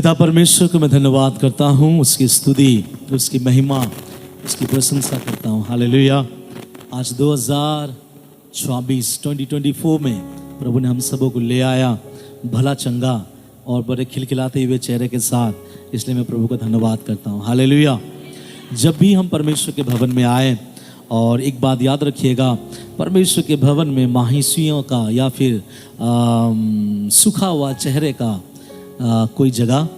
पिता परमेश्वर को मैं धन्यवाद करता हूँ, उसकी स्तुति, उसकी महिमा, उसकी प्रशंसा करता हूँ। हालेलुया। आज 2024 में प्रभु ने हम सबों को ले आया भला चंगा और बड़े खिलखिलाते हुए चेहरे के साथ, इसलिए मैं प्रभु का धन्यवाद करता हूँ। हालेलुया। जब भी हम परमेश्वर के भवन में आए, और एक बात याद रखिएगा, परमेश्वर के भवन में माहिसियों का या फिर सूखा हुआ चेहरे का कोई जगह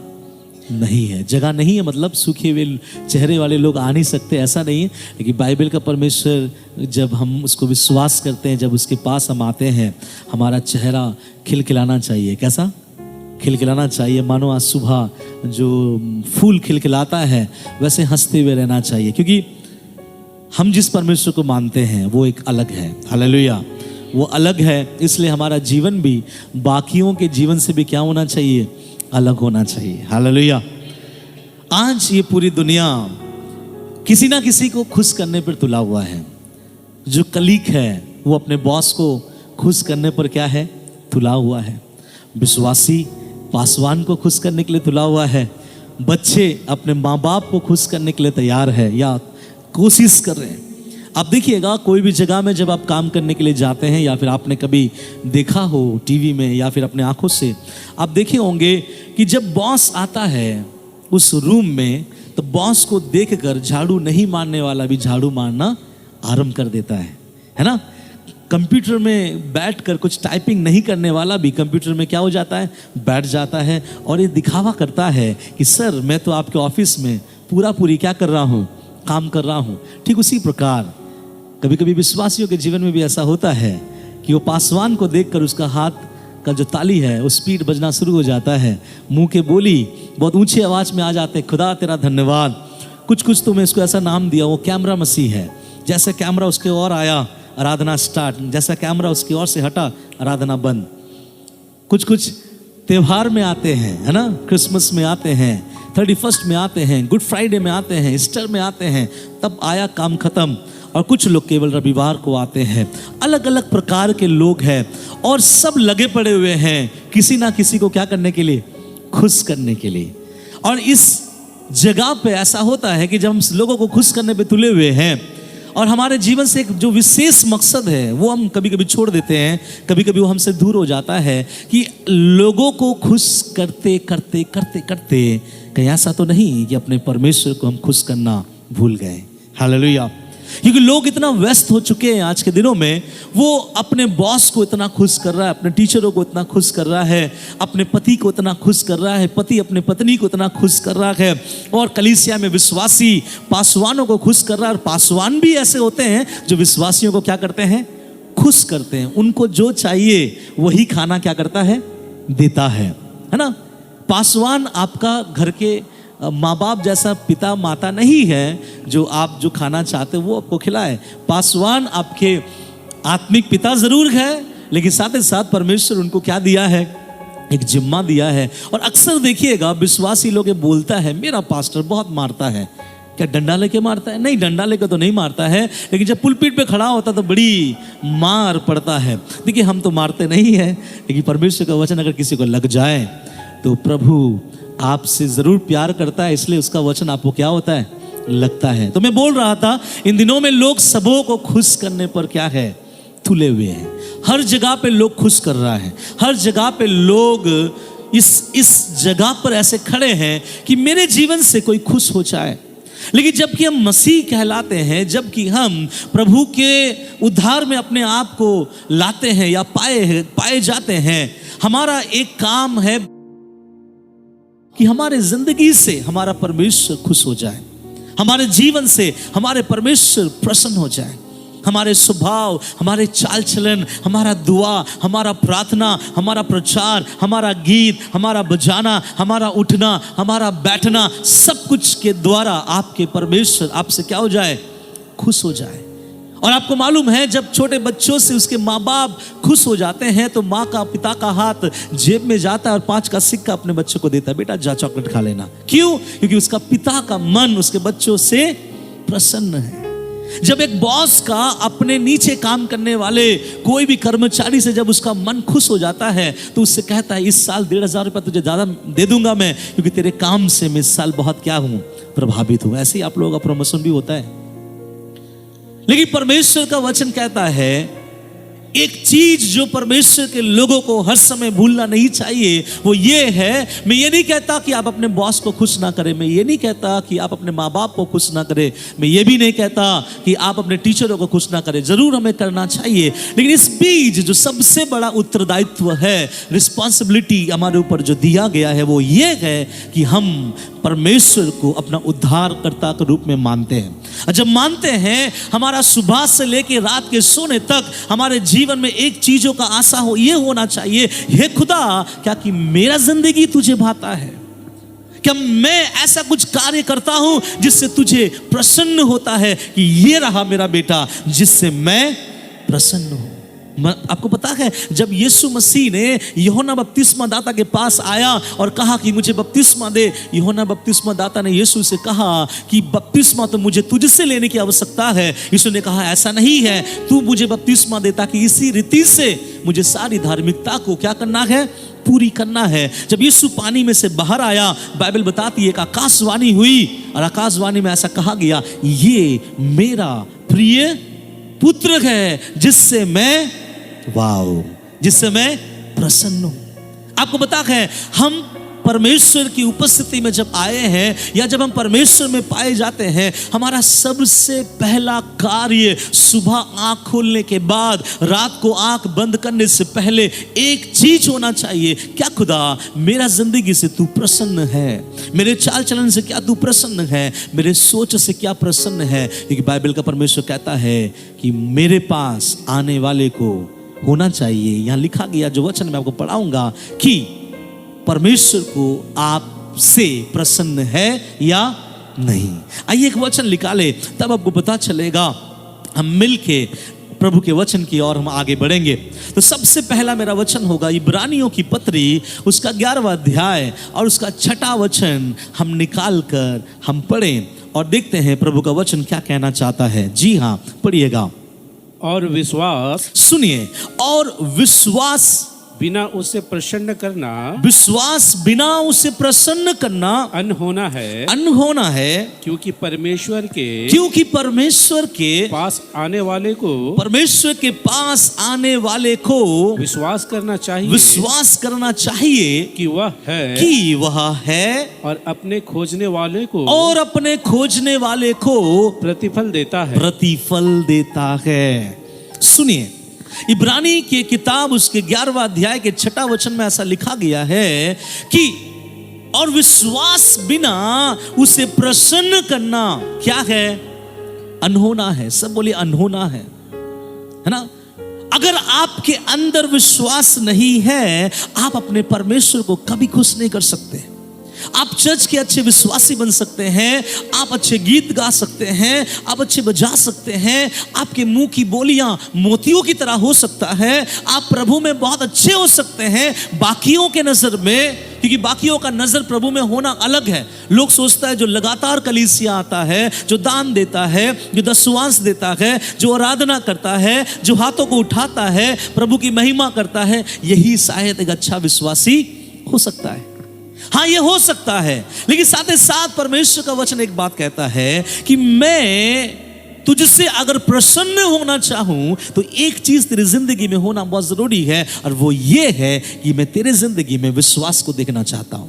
नहीं है। जगह नहीं है मतलब सूखे हुए चेहरे वाले लोग आ नहीं सकते, ऐसा नहीं है। लेकिन बाइबल का परमेश्वर, जब हम उसको विश्वास करते हैं, जब उसके पास हम आते हैं, हमारा चेहरा खिलखिलाना चाहिए। कैसा खिलखिलाना चाहिए? मानो आज सुबह जो फूल खिलखिलाता है वैसे हंसते हुए रहना चाहिए, क्योंकि हम जिस परमेश्वर को मानते हैं वो एक अलग है। हालेलुया। वो अलग है, इसलिए हमारा जीवन भी बाकियों के जीवन से भी क्या होना चाहिए? अलग होना चाहिए। हालेलुया। आज ये पूरी दुनिया किसी ना किसी को खुश करने पर तुला हुआ है। जो कलीग है वो अपने बॉस को खुश करने पर क्या है? तुला हुआ है। विश्वासी पासवान को खुश करने के लिए तुला हुआ है। बच्चे अपने माँ बाप को खुश करने के लिए तैयार है या कोशिश कर रहे हैं। आप देखिएगा, कोई भी जगह में जब आप काम करने के लिए जाते हैं, या फिर आपने कभी देखा हो टीवी में या फिर अपने आंखों से आप देखे होंगे कि जब बॉस आता है उस रूम में, तो बॉस को देखकर झाड़ू नहीं मारने वाला भी झाड़ू मारना आरंभ कर देता है ना। कंप्यूटर में बैठकर कुछ टाइपिंग नहीं करने वाला भी कंप्यूटर में क्या हो जाता है? बैठ जाता है और ये दिखावा करता है कि सर मैं तो आपके ऑफिस में पूरी क्या कर रहा हूँ? काम कर रहा हूँ। ठीक उसी प्रकार कभी कभी विश्वासियों के जीवन में भी ऐसा होता है कि वो पासवान को देखकर उसका हाथ का जो ताली है वो स्पीड बजना शुरू हो जाता है। मुंह के बोली बहुत ऊंची आवाज में आ जाते हैं, खुदा तेरा धन्यवाद। कुछ तो मैं इसको ऐसा नाम दिया, वो कैमरा मसीह है। जैसे कैमरा उसके और आया, आराधना स्टार्ट। जैसा कैमरा उसकी ओर से हटा, आराधना बंद। कुछ त्योहार में आते हैं, है ना। क्रिसमस में आते हैं, 31 में आते हैं, गुड फ्राइडे में आते हैं, ईस्टर में आते हैं, तब आया काम खत्म। और कुछ लोग केवल रविवार को आते हैं। अलग अलग प्रकार के लोग हैं और सब लगे पड़े हुए हैं किसी ना किसी को क्या करने के लिए? खुश करने के लिए। और इस जगह पे ऐसा होता है कि जब हम लोगों को खुश करने पे तुले हुए हैं और हमारे जीवन से एक जो विशेष मकसद है वो हम कभी कभी छोड़ देते हैं, कभी कभी वो हमसे दूर हो जाता है कि लोगों को खुश करते करते करते करते कहीं ऐसा तो नहीं कि अपने परमेश्वर को हम खुश करना भूल गए। हालेलुया। क्योंकि लोग इतना व्यस्त हो चुके हैं आज के दिनों में, वो अपने बॉस को इतना खुश कर रहा है, अपने टीचरों को इतना खुश कर रहा है, अपने पति को इतना खुश कर रहा है, पति अपने पत्नी को इतना खुश कर रहा है, और कलीसिया में विश्वासी पासवानों को खुश कर रहा है। और पासवान भी ऐसे होते हैं जो विश्वासियों को क्या करते हैं? खुश करते हैं। उनको जो चाहिए वही खाना क्या करता है? देता है ना। पासवान आपका घर के माँ बाप जैसा पिता माता नहीं है जो आप जो खाना चाहते वो आपको खिलाए। पासवान आपके आत्मिक पिता जरूर है, लेकिन साथ ही साथ परमेश्वर उनको क्या दिया है? एक जिम्मा दिया है। और अक्सर देखिएगा विश्वासी लोग ये बोलता है, मेरा पास्टर बहुत मारता है। क्या डंडा लेके मारता है? नहीं, डंडा लेके तो नहीं मारता है, लेकिन जब पुलपीट पे खड़ा होता तो बड़ी मार पड़ता है। देखिए, हम तो मारते नहीं है, लेकिन परमेश्वर का वचन अगर किसी को लग जाए तो प्रभु आपसे जरूर प्यार करता है, इसलिए उसका वचन आपको क्या होता है? लगता है। तो मैं बोल रहा था, इन दिनों में लोग सबों को खुश करने पर क्या है? तुले हुए हैं। हर जगह पे लोग खुश कर रहा है। हर जगह पे लोग इस जगह पर ऐसे खड़े हैं कि मेरे जीवन से कोई खुश हो जाए। लेकिन जबकि हम मसीह कहलाते हैं, जबकि हम प्रभु के उद्धार में अपने आप को लाते हैं या पाए जाते हैं, हमारा एक काम है कि हमारे जिंदगी से हमारा परमेश्वर खुश हो जाए, हमारे जीवन से हमारे परमेश्वर प्रसन्न हो जाए। हमारे स्वभाव, हमारे चाल चलन, हमारा दुआ, हमारा प्रार्थना, हमारा प्रचार, हमारा गीत, हमारा बजाना, हमारा उठना, हमारा बैठना, सब कुछ के द्वारा आपके परमेश्वर आपसे क्या हो जाए? खुश हो जाए। और आपको मालूम है, जब छोटे बच्चों से उसके माँ बाप खुश हो जाते हैं तो माँ का, पिता का हाथ जेब में जाता है और 5 का सिक्का अपने बच्चे को देता है, बेटा जा चॉकलेट खा लेना। क्यों? क्योंकि उसका पिता का मन उसके बच्चों से प्रसन्न है। जब एक बॉस का अपने नीचे काम करने वाले कोई भी कर्मचारी से जब उसका मन खुश हो जाता है तो उससे कहता है इस साल 1,500 रुपया तुझे ज्यादा दे दूंगा मैं, क्योंकि तेरे काम से मैं इस साल बहुत क्या हूं, प्रभावित हूं। ऐसे ही आप लोगों का प्रमोशन भी होता है। लेकिन परमेश्वर का वचन कहता है एक चीज जो परमेश्वर के लोगों को हर समय भूलना नहीं चाहिए, वो ये है, मैं ये नहीं कहता कि आप अपने बॉस को खुश ना करें, मैं ये नहीं कहता कि आप अपने माँ बाप को खुश ना करें, मैं ये भी नहीं कहता कि आप अपने टीचरों को खुश ना करें, जरूर हमें करना चाहिए। लेकिन इस बीच जो सबसे बड़ा उत्तरदायित्व है, रिस्पॉन्सिबिलिटी हमारे ऊपर जो दिया गया है, वो ये है कि हम परमेश्वर को अपना उद्धारकर्ता के रूप में मानते हैं। और जब मानते हैं, हमारा सुबह से लेकर रात के सोने तक हमारे जीवन में एक चीजों का आशा हो, ये होना चाहिए, हे खुदा क्या कि मेरा जिंदगी तुझे भाता है, क्या मैं ऐसा कुछ कार्य करता हूं जिससे तुझे प्रसन्न होता है कि ये रहा मेरा बेटा जिससे मैं प्रसन्न हूं। आपको पता है जब यीशु मसीह ने यूहन्ना बपतिस्मा दाता के पास आया और कहा कि मुझे बपतिस्मा दे, यूहन्ना बपतिस्मा दाता ने यीशु से कहा कि बपतिस्मा तो मुझे तुझसे लेने की आवश्यकता है। यीशु ने कहा ऐसा नहीं है, तू मुझे बपतिस्मा दे ताकि इसी रीति से मुझे सारी धार्मिकता को क्या करना है, पूरी करना है। जब यीशु पानी में से बाहर आया, बाइबल बताती है एक आकाशवाणी हुई और आकाशवाणी में ऐसा कहा गया, ये मेरा प्रिय पुत्र है जिससे मैं प्रसन्न हूं। आपको पता है हम परमेश्वर की उपस्थिति में जब आए हैं या जब हम परमेश्वर में पाए जाते हैं, हमारा सबसे पहला कार्य सुबह आंख खोलने के बाद रात को आंख बंद करने से पहले एक चीज होना चाहिए, क्या खुदा मेरा जिंदगी से तू प्रसन्न है, मेरे चाल चलन से क्या तू प्रसन्न है, मेरे सोच से क्या प्रसन्न है। क्योंकि बाइबल का परमेश्वर कहता है कि मेरे पास आने वाले को होना चाहिए। यहां लिखा गया जो वचन मैं आपको पढ़ाऊंगा कि परमेश्वर को आपसे प्रसन्न है या नहीं। आइए एक वचन निकाले, तब आपको पता चलेगा। हम मिलके प्रभु के वचन की ओर हम आगे बढ़ेंगे। तो सबसे पहला मेरा वचन होगा इब्रानियों की पत्री उसका 11वां अध्याय और उसका 6वां वचन हम निकाल कर हम पढ़ें और देखते हैं प्रभु का वचन क्या कहना चाहता है। जी हाँ, पढ़िएगा। और विश्वास, सुनिए, और विश्वास बिना उसे प्रसन्न करना, विश्वास बिना उसे प्रसन्न करना अनहोना है, क्योंकि परमेश्वर के पास आने वाले को विश्वास करना चाहिए कि वह है और अपने खोजने वाले को प्रतिफल देता है। सुनिए, इब्रानी की किताब उसके 11वां अध्याय के 6वां वचन में ऐसा लिखा गया है कि और विश्वास बिना उसे प्रसन्न करना क्या है, अनहोना है। सब बोलिए अनहोना है ना। अगर आपके अंदर विश्वास नहीं है, आप अपने परमेश्वर को कभी खुश नहीं कर सकते। आप चर्च के अच्छे विश्वासी बन सकते हैं, आप अच्छे गीत गा सकते हैं, आप अच्छे बजा सकते हैं, आपके मुंह की बोलियां मोतियों की तरह हो सकता है, आप प्रभु में बहुत अच्छे हो सकते हैं बाकियों के नजर में, क्योंकि बाकियों का नजर प्रभु में होना अलग है। लोग सोचता है जो लगातार कलीसिया आता है, जो दान देता है, जो दशवांश देता है, जो आराधना करता है, जो हाथों को उठाता है, प्रभु की महिमा करता है, यही शायद एक अच्छा विश्वासी हो सकता है। हाँ, ये हो सकता है, लेकिन साथ ही साथ परमेश्वर का वचन एक बात कहता है कि मैं तुझसे अगर प्रसन्न होना चाहूं तो एक चीज तेरी जिंदगी में होना बहुत जरूरी है, और वो ये है कि मैं तेरे जिंदगी में विश्वास को देखना चाहता हूं।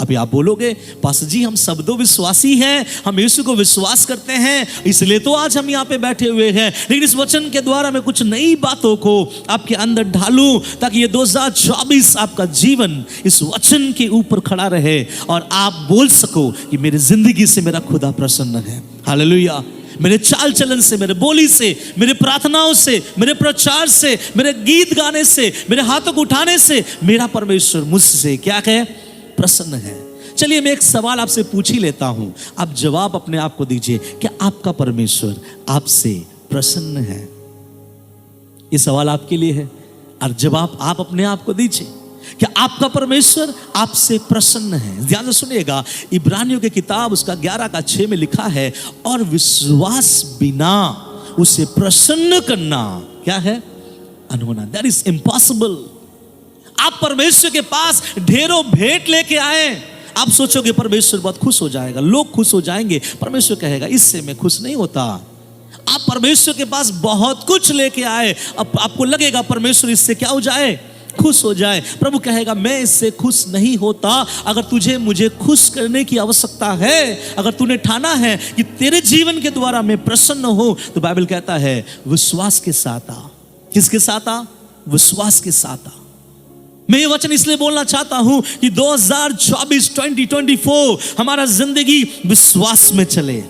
अभी आप बोलोगे पास्टर जी हम सब दो विश्वासी हैं, हम यीशु को विश्वास करते हैं, इसलिए तो आज हम यहाँ पे बैठे हुए हैं। लेकिन इस वचन के द्वारा मैं कुछ नई बातों को आपके अंदर ढालूं ताकि ये 2024 आपका जीवन इस वचन के ऊपर खड़ा रहे और आप बोल सको कि मेरी जिंदगी से मेरा खुदा प्रसन्न है। हालेलुया। मेरे चाल चलन से, मेरे बोली से, मेरे प्रार्थनाओं से, मेरे प्रचार से, मेरे गीत गाने से, मेरे हाथों को उठाने से मेरा परमेश्वर मुझसे क्या है, प्रसन्न है। चलिए मैं एक सवाल आपसे पूछ ही लेता हूं, आप जवाब अपने आप को दीजिए, क्या आपका परमेश्वर आपसे प्रसन्न है? ये सवाल आपके लिए है और जवाब आप अपने आप को दीजिए। क्या आपका परमेश्वर आपसे प्रसन्न है? ध्यान से सुनिएगा, इब्रानियों की किताब उसका 11:6 में लिखा है, और विश्वास बिना उसे प्रसन्न करना क्या है? अनहोना। That is impossible. आप परमेश्वर के पास ढेरों भेंट लेके आए, आप सोचोगे परमेश्वर बहुत खुश हो जाएगा, लोग खुश हो जाएंगे। परमेश्वर कहेगा इससे मैं खुश नहीं होता। आप परमेश्वर के पास बहुत कुछ लेके आए, अब आपको लगेगा परमेश्वर इससे क्या हो जाए? खुश हो जाए। प्रभु कहेगा मैं इससे खुश नहीं होता। अगर तुझे मुझे खुश करने की आवश्यकता है, अगर तूने ठाना है कि तेरे जीवन के द्वारा मैं प्रसन्न हूं, तो बाइबल कहता है विश्वास के साथ आ। किसके साथ आ? विश्वास के साथ आ। मैं ये वचन इसलिए बोलना चाहता हूं कि 2024 हमारा जिंदगी विश्वास में चले,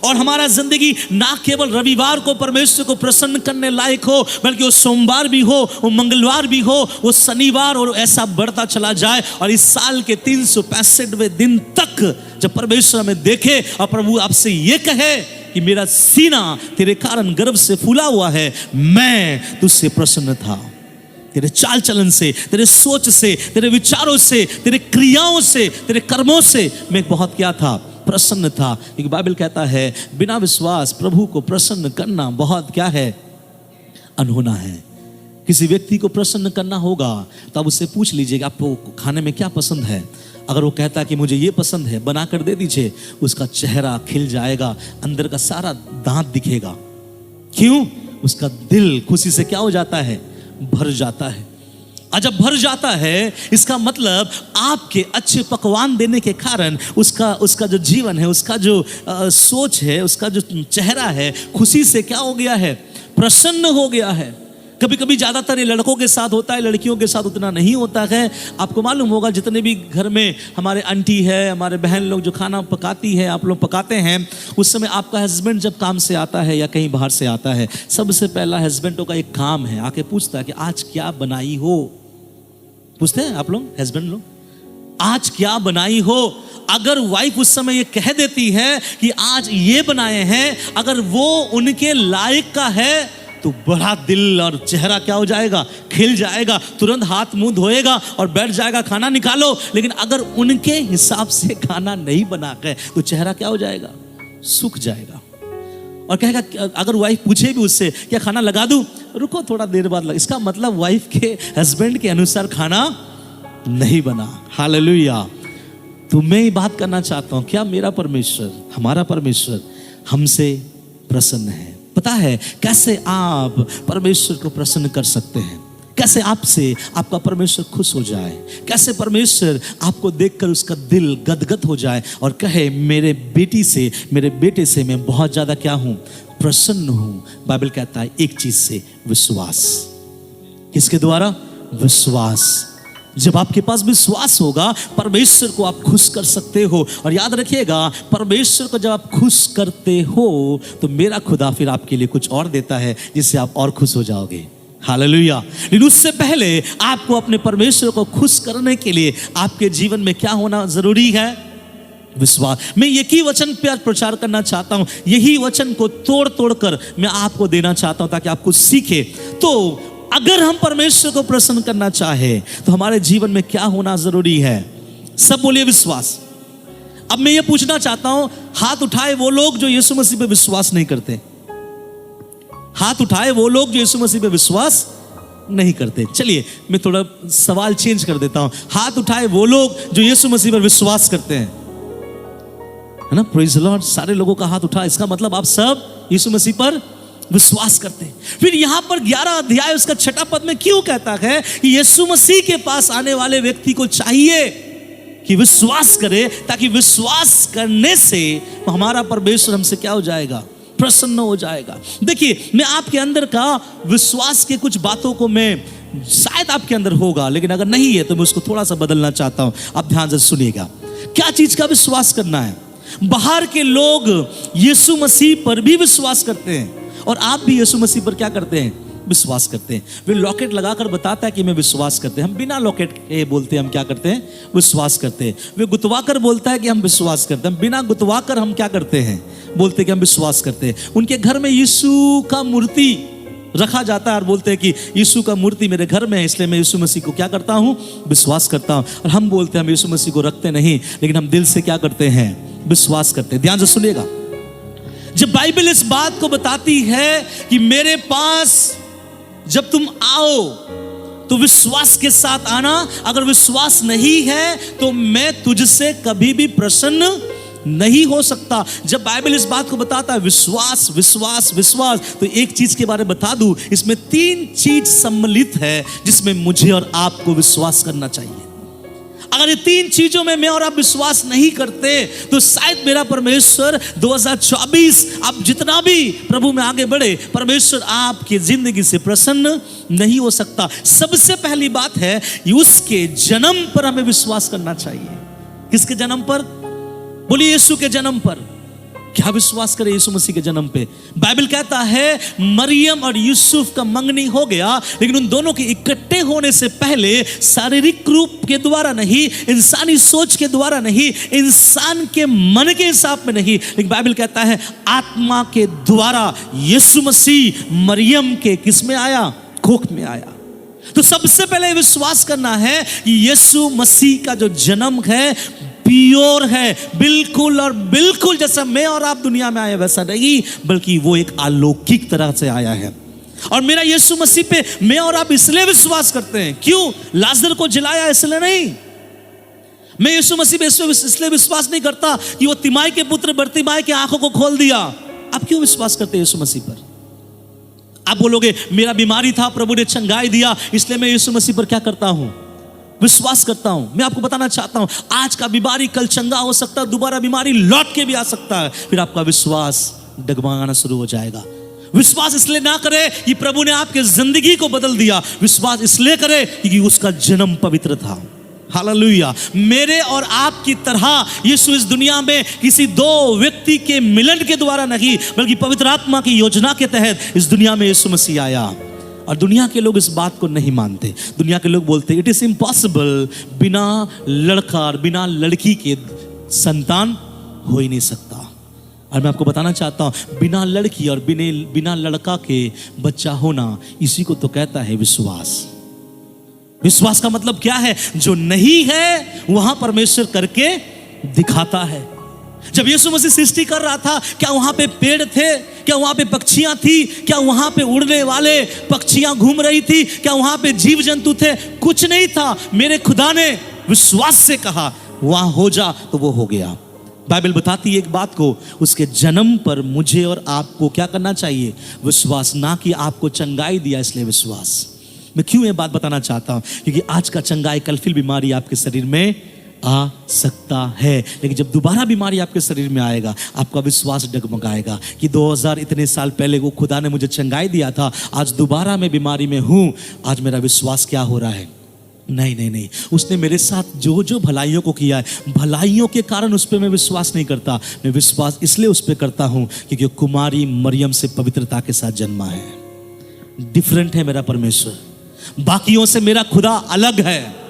और हमारा जिंदगी ना केवल रविवार को परमेश्वर को प्रसन्न करने लायक हो, बल्कि वो सोमवार भी हो, वो मंगलवार भी हो, वो शनिवार, और ऐसा बढ़ता चला जाए। और इस साल के 365वें दिन तक जब परमेश्वर हमें देखे और प्रभु आपसे ये कहे कि मेरा सीना तेरे कारण गर्व से फूला हुआ है, मैं तुझसे प्रसन्न था। तेरे चाल चलन से, तेरे सोच से, तेरे विचारों से, तेरे क्रियाओं से, तेरे कर्मों से मैं बहुत क्या था? प्रसन्न था। क्योंकि बाइबल कहता है बिना विश्वास प्रभु को प्रसन्न करना बहुत क्या है? अनहोना है। किसी व्यक्ति को प्रसन्न करना होगा तो आप उससे पूछ लीजिएगा आपको खाने में क्या पसंद है। अगर वो कहता है कि मुझे ये पसंद है, बना कर दे दीजिए, उसका चेहरा खिल जाएगा, अंदर का सारा दांत दिखेगा। क्यों? उसका दिल खुशी से क्या हो जाता है? भर जाता है। और जब भर जाता है, इसका मतलब आपके अच्छे पकवान देने के कारण उसका जो जीवन है, उसका जो सोच है, उसका जो चेहरा है, खुशी से क्या हो गया है? प्रसन्न हो गया है। कभी कभी ज़्यादातर ये लड़कों के साथ होता है, लड़कियों के साथ उतना नहीं होता है। आपको मालूम होगा जितने भी घर में हमारे आंटी है, हमारे बहन लोग जो खाना पकाती है, आप लोग पकाते हैं, उस समय आपका हस्बैंड जब काम से आता है या कहीं बाहर से आता है, सबसे पहला हस्बैंडों का एक काम है, आके पूछता है कि आज क्या बनाई हो। पूछते हैं आप लोग, हस्बैंड लोग, आज क्या बनाई हो। अगर वाइफ उस समय ये कह देती है कि आज ये बनाए हैं, अगर वो उनके लायक का है, तो बड़ा दिल और चेहरा क्या हो जाएगा? खिल जाएगा। तुरंत हाथ मुंह धोएगा और बैठ जाएगा, खाना निकालो। लेकिन अगर उनके हिसाब से खाना नहीं बना के, तो चेहरा क्या हो जाएगा? सूख जाएगा। और कहेगा, अगर वाइफ पूछे भी उससे क्या खाना लगा दूं, रुको थोड़ा देर बाद लगा। इसका मतलब वाइफ के हस्बैंड के अनुसार खाना नहीं बना। हालेलुया। तो मैं ये बात करना चाहता हूं, क्या मेरा परमेश्वर, हमारा परमेश्वर हमसे प्रसन्न है? पता है कैसे आप परमेश्वर को प्रसन्न कर सकते हैं? कैसे आपसे आपका परमेश्वर खुश हो जाए? कैसे परमेश्वर आपको देखकर उसका दिल गदगद हो जाए और कहे मेरे बेटी से, मेरे बेटे से मैं बहुत ज्यादा क्या हूं? प्रसन्न हूं। बाइबल कहता है एक चीज से, विश्वास। किसके द्वारा? विश्वास। जब आपके पास विश्वास होगा, परमेश्वर को आप खुश कर सकते हो। और याद रखिएगा, परमेश्वर को जब आप खुश करते हो तो मेरा खुदा फिर आपके लिए कुछ और देता है जिससे आप और खुश हो जाओगे। हालेलुया। लेकिन उससे पहले आपको अपने परमेश्वर को खुश करने के लिए आपके जीवन में क्या होना जरूरी है? विश्वास। मैं एक ही वचन पे आज प्रचार करना चाहता हूं, यही वचन को तोड़ तोड़ कर मैं आपको देना चाहता हूं ताकि आप कुछ सीखे। तो अगर हम परमेश्वर को प्रसन्न करना चाहे तो हमारे जीवन में क्या होना जरूरी है? सब बोलिए विश्वास। अब मैं ये पूछना चाहता हूं, हाथ उठाए वो लोग जो यीशु मसीह पे विश्वास नहीं करते। हाथ उठाए वो लोग जो यीशु मसीह पे विश्वास नहीं करते। चलिए मैं थोड़ा सवाल चेंज कर देता हूं। हाथ उठाए वो लोग जो यीशु मसीह पर विश्वास करते हैं, है ना? Praise the Lord. सारे लोगों का हाथ उठा, इसका मतलब आप सब यीशु मसीह पर विश्वास करते हैं। फिर यहां पर 11 अध्याय उसका 6 पद में क्यों कहता है कि यीशु मसीह के पास आने वाले व्यक्ति को चाहिए कि विश्वास करे, ताकि विश्वास करने से हमारा परमेश्वर हमसे क्या हो जाएगा? प्रसन्न हो जाएगा। देखिए, मैं आपके अंदर का विश्वास के कुछ बातों को मैं शायद आपके अंदर होगा, लेकिन अगर नहीं है तो मैं उसको थोड़ा सा बदलना चाहता हूं। आप ध्यान से सुनिएगा। क्या चीज का विश्वास करना है? बाहर के लोग यीशु मसीह पर भी विश्वास करते हैं और आप भी यीशु मसीह पर क्या करते हैं? विश्वास करते हैं। वे लॉकेट लगाकर बताता है कि मैं विश्वास करते हैं। हम बिना लॉकेट के बोलते हैं हम क्या करते हैं? विश्वास करते हैं। वे गुतवाकर बोलता है कि हम विश्वास करते हैं। बिना गुतवाकर हम क्या करते हैं? बोलते हैं कि हम विश्वास करते हैं। उनके घर में यीशु का मूर्ति रखा जाता है और बोलते हैं कि यीशु का मूर्ति मेरे घर में है, इसलिए मैं यीशु मसीह को क्या करता हूँ, विश्वास करता हूँ। और हम बोलते हैं हम यीशु मसीह को रखते नहीं, लेकिन हम दिल से क्या करते हैं, विश्वास करते हैं। ध्यान से सुनिएगा, जब बाइबल इस बात को बताती है कि मेरे पास जब तुम आओ तो विश्वास के साथ आना, अगर विश्वास नहीं है तो मैं तुझसे कभी भी प्रसन्न नहीं हो सकता। जब बाइबल इस बात को बताता है विश्वास विश्वास विश्वास, तो एक चीज के बारे में बता दूं, इसमें 3 चीज सम्मिलित है जिसमें मुझे और आपको विश्वास करना चाहिए। अगर ये 3 चीजों में मैं और आप विश्वास नहीं करते तो शायद मेरा परमेश्वर 2024 आप जितना भी प्रभु में आगे बढ़े, परमेश्वर आपकी जिंदगी से प्रसन्न नहीं हो सकता। सबसे पहली बात है उसके जन्म पर हमें विश्वास करना चाहिए। किसके जन्म पर? बोलिए यीशु के जन्म पर। क्या विश्वास करें यीशु मसीह के जन्म पे? बाइबल कहता है मरियम और यूसुफ का मंगनी हो गया, लेकिन उन दोनों के इकट्ठे होने से पहले शारीरिक रूप के द्वारा नहीं, इंसानी सोच के द्वारा नहीं, इंसान के मन के हिसाब में नहीं, लेकिन बाइबल कहता है आत्मा के द्वारा यीशु मसीह मरियम के किस में आया? कोख में आया। तो सबसे पहले विश्वास करना है कि यीशु मसीह का जो जन्म है प्योर है, बिल्कुल और बिल्कुल जैसा मैं और आप दुनिया में आए वैसा नहीं, बल्कि वो एक अलौकिक तरह से आया है। और मेरा यीशु मसीह पे मैं और आप इसलिए विश्वास करते हैं, क्यों? लाजर को जिलाया इसलिए नहीं। मैं यीशु मसीह पे इसलिए विश्वास नहीं करता कि वो तिमाई के पुत्र बरतिमाई की आंखों को खोल दिया। आप क्यों विश्वास करते हैं यीशु मसीह पर? आप बोलोगे मेरा बीमारी था, प्रभु ने चंगाई दिया, इसलिए मैं यीशु मसीह पर क्या करता हूं? विश्वास करता हूं। मैं आपको बताना चाहता हूं, आज का बीमारी कल चंगा हो सकता है, दोबारा बीमारी लौट के भी आ सकता है, फिर आपका विश्वास डगमगाना शुरू हो जाएगा। विश्वास इसलिए ना करे कि प्रभु ने आपके जिंदगी को बदल दिया, विश्वास इसलिए करे कि उसका जन्म पवित्र था। हालेलुया। मेरे और आपकी तरह यीशु इस दुनिया में किसी 2 व्यक्ति के मिलन के द्वारा नहीं, बल्कि पवित्र आत्मा की योजना के तहत इस दुनिया में यीशु मसीह आया। और दुनिया के लोग इस बात को नहीं मानते। दुनिया के लोग बोलते इट इज इम्पॉसिबल, बिना लड़का और बिना लड़की के संतान हो ही नहीं सकता। और मैं आपको बताना चाहता हूं, बिना लड़की और बिना लड़का के बच्चा होना, इसी को तो कहता है विश्वास। विश्वास का मतलब क्या है? जो नहीं है वहां परमेश्वर करके दिखाता है। जब यीशु मसीह सृष्टि कर रहा था, क्या वहां पे पेड़ थे? क्या वहां पे पक्षियां थी? क्या वहां पे उड़ने वाले पक्षियां घूम रही थी? क्या वहां पे जीव जंतु थे? कुछ नहीं था। मेरे खुदा ने विश्वास से कहा वहां हो जा, तो वो हो गया। बाइबल बताती है एक बात को, उसके जन्म पर मुझे और आपको क्या करना चाहिए? विश्वास। ना कि आपको चंगाई दिया इसलिए विश्वास। मैं क्यों ये बात बताना चाहता हूं? क्योंकि आज का चंगाई कल फिर बीमारी आपके शरीर में आ सकता है, लेकिन जब दोबारा बीमारी आपके शरीर में आएगा, आपका विश्वास डगमगाएगा कि 2000 इतने साल पहले वो खुदा ने मुझे चंगाई दिया था, आज दोबारा मैं बीमारी में हूं, आज मेरा विश्वास क्या हो रहा है? नहीं नहीं नहीं, उसने मेरे साथ जो जो भलाइयों को किया है, भलाइयों के कारण उस पर मैं विश्वास नहीं करता। मैं विश्वास इसलिए उस पर करता हूं क्योंकि कुमारी मरियम से पवित्रता के साथ जन्मा है। डिफरेंट है मेरा परमेश्वर, बाकियों से मेरा खुदा अलग है।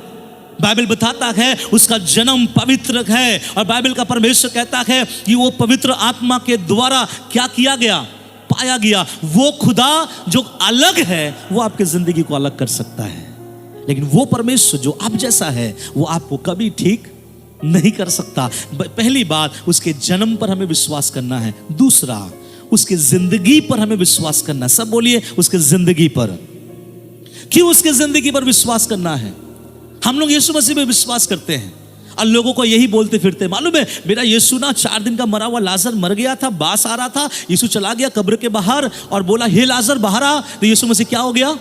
बाइबल बताता है उसका जन्म पवित्र है, और बाइबल का परमेश्वर कहता है कि वो पवित्र आत्मा के द्वारा क्या किया गया? पाया गया। वो खुदा जो अलग है वो आपकी जिंदगी को अलग कर सकता है, लेकिन वो परमेश्वर जो आप जैसा है वो आपको कभी ठीक नहीं कर सकता। पहली बात, उसके जन्म पर हमें विश्वास करना है। दूसरा, उसके जिंदगी पर हमें विश्वास करना है। सब बोलिए उसके जिंदगी पर। क्यों उसके जिंदगी पर विश्वास करना है? हम लोग यीशु मसीह पे विश्वास करते हैं और लोगों को यही बोलते फिरते, मालूम है मेरा यीशु ना 4 दिन का मरा हुआ लाजर मर गया था, बास आ रहा था, यीशु चला गया कब्र के बाहर और बोला हे लाजर बाहर आ, तो यीशु मसीह क्या हो गया?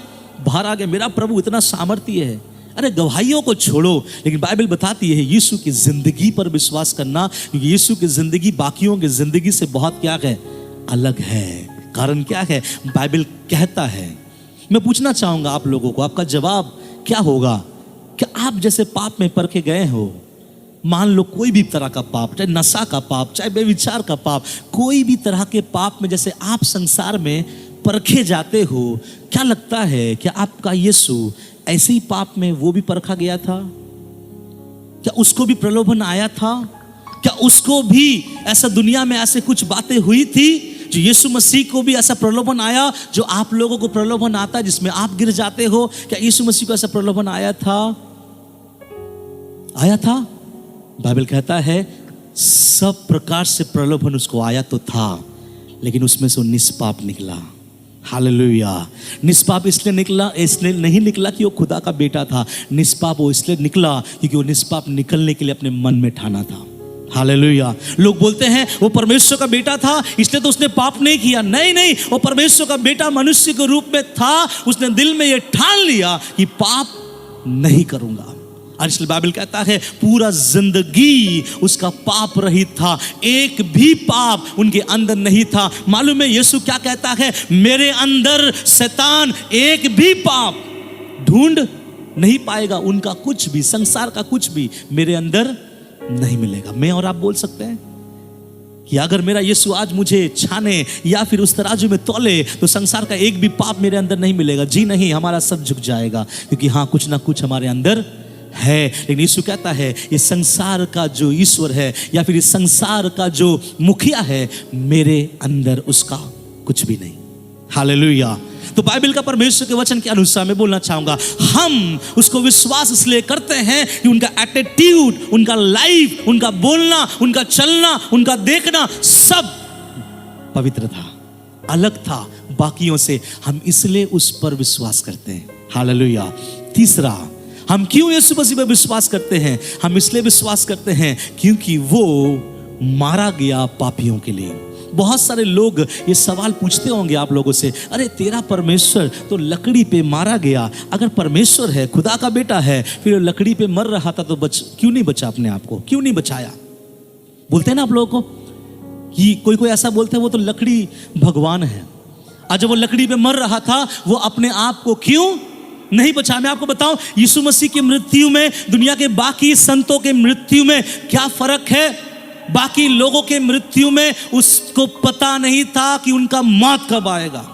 बाहर आ गया। मेरा प्रभु इतना सामर्थ्य है। अरे गवाहियों को छोड़ो, लेकिन बाइबल बताती है यीशु की जिंदगी पर विश्वास करना, क्योंकि यीशु की जिंदगी बाकियों की जिंदगी से बहुत क्या है? अलग है। कारण क्या है? बाइबल कहता है। मैं पूछना चाहूंगा आप लोगों को, आपका जवाब क्या होगा? क्या आप जैसे पाप में परखे गए हो? मान लो कोई भी तरह का पाप, चाहे नशा का पाप, चाहे बेविचार का पाप, कोई भी तरह के पाप में जैसे आप संसार में परखे जाते हो, क्या लगता है कि आपका यीशु ऐसे ही पाप में वो भी परखा गया था? क्या उसको भी प्रलोभन आया था? क्या उसको भी ऐसा दुनिया में ऐसे कुछ बातें हुई थी जो यीशु मसीह को भी ऐसा प्रलोभन आया जो आप लोगों को प्रलोभन आता है, जिसमें आप गिर जाते हो, क्या यीशु मसीह को ऐसा प्रलोभन आया था? आया था? बाइबल कहता है सब प्रकार से प्रलोभन उसको आया तो था, लेकिन उसमें से वो निष्पाप निकला। हालेलुया। निष्पाप इसलिए नहीं निकला कि वो खुदा का बेटा था। निष्पाप वो इसलिए निकला क्योंकि वो निष्पाप निकलने के लिए अपने मन में ठाना था। हालेलुया। लोग बोलते हैं वो परमेश्वर का बेटा था इसलिए तो उसने पाप नहीं किया। नहीं, वो परमेश्वर का बेटा मनुष्य के रूप में था। उसने दिल में ये ठान लिया कि पाप नहीं करूंगा, और इसलिए बाइबल कहता है पूरा जिंदगी उसका पाप रहित था, एक भी पाप उनके अंदर नहीं था। मालूम है यीशु क्या कहता है? मेरे अंदर शैतान एक भी पाप ढूंढ नहीं पाएगा। उनका कुछ भी, संसार का कुछ भी मेरे अंदर नहीं मिलेगा। मैं और आप बोल सकते हैं कि अगर मेरा यीशु आज मुझे छाने या फिर उस तराजू में तौले तो संसार का एक भी पाप मेरे अंदर नहीं मिलेगा। जी नहीं, हमारा सब झुक जाएगा, क्योंकि हाँ कुछ ना कुछ हमारे अंदर है। लेकिन यीशु कहता है ये संसार का जो ईश्वर है या फिर इस संसार का जो मुखिया है, मेरे अंदर उसका कुछ भी नहीं। हालेलुया। तो बाइबल का परमेश्वर के वचन के अनुसार मैं बोलना चाहूंगा, हम उसको विश्वास इसलिए करते हैं कि उनका एटीट्यूड, उनका लाइफ, उनका बोलना, उनका चलना, उनका देखना सब पवित्र था, अलग था बाकियों से। हम इसलिए उस पर विश्वास करते हैं। हालेलुया। तीसरा, हम क्यों यीशु मसीह पर विश्वास करते हैं? हम इसलिए विश्वास करते हैं क्योंकि वो मारा गया पापियों के लिए। बहुत सारे लोग ये सवाल पूछते होंगे आप लोगों से, अरे तेरा परमेश्वर तो लकड़ी पे मारा गया, अगर परमेश्वर है, खुदा का बेटा है, फिर लकड़ी पे मर रहा था तो क्यों नहीं बचा अपने आप को? क्यों नहीं बचाया? बोलते हैं ना आप लोगों को कि कोई ऐसा बोलते हैं वो तो लकड़ी भगवान है, और जब वो लकड़ी पे मर रहा था वो अपने आप को क्यों नहीं बचा? मैं आपको बताऊं, यीशु मसीह की मृत्यु में दुनिया के बाकी संतों के मृत्यु में क्या फर्क है? बाकी लोगों के मृत्यु में उसको पता नहीं था कि उनका मौत कब आएगा,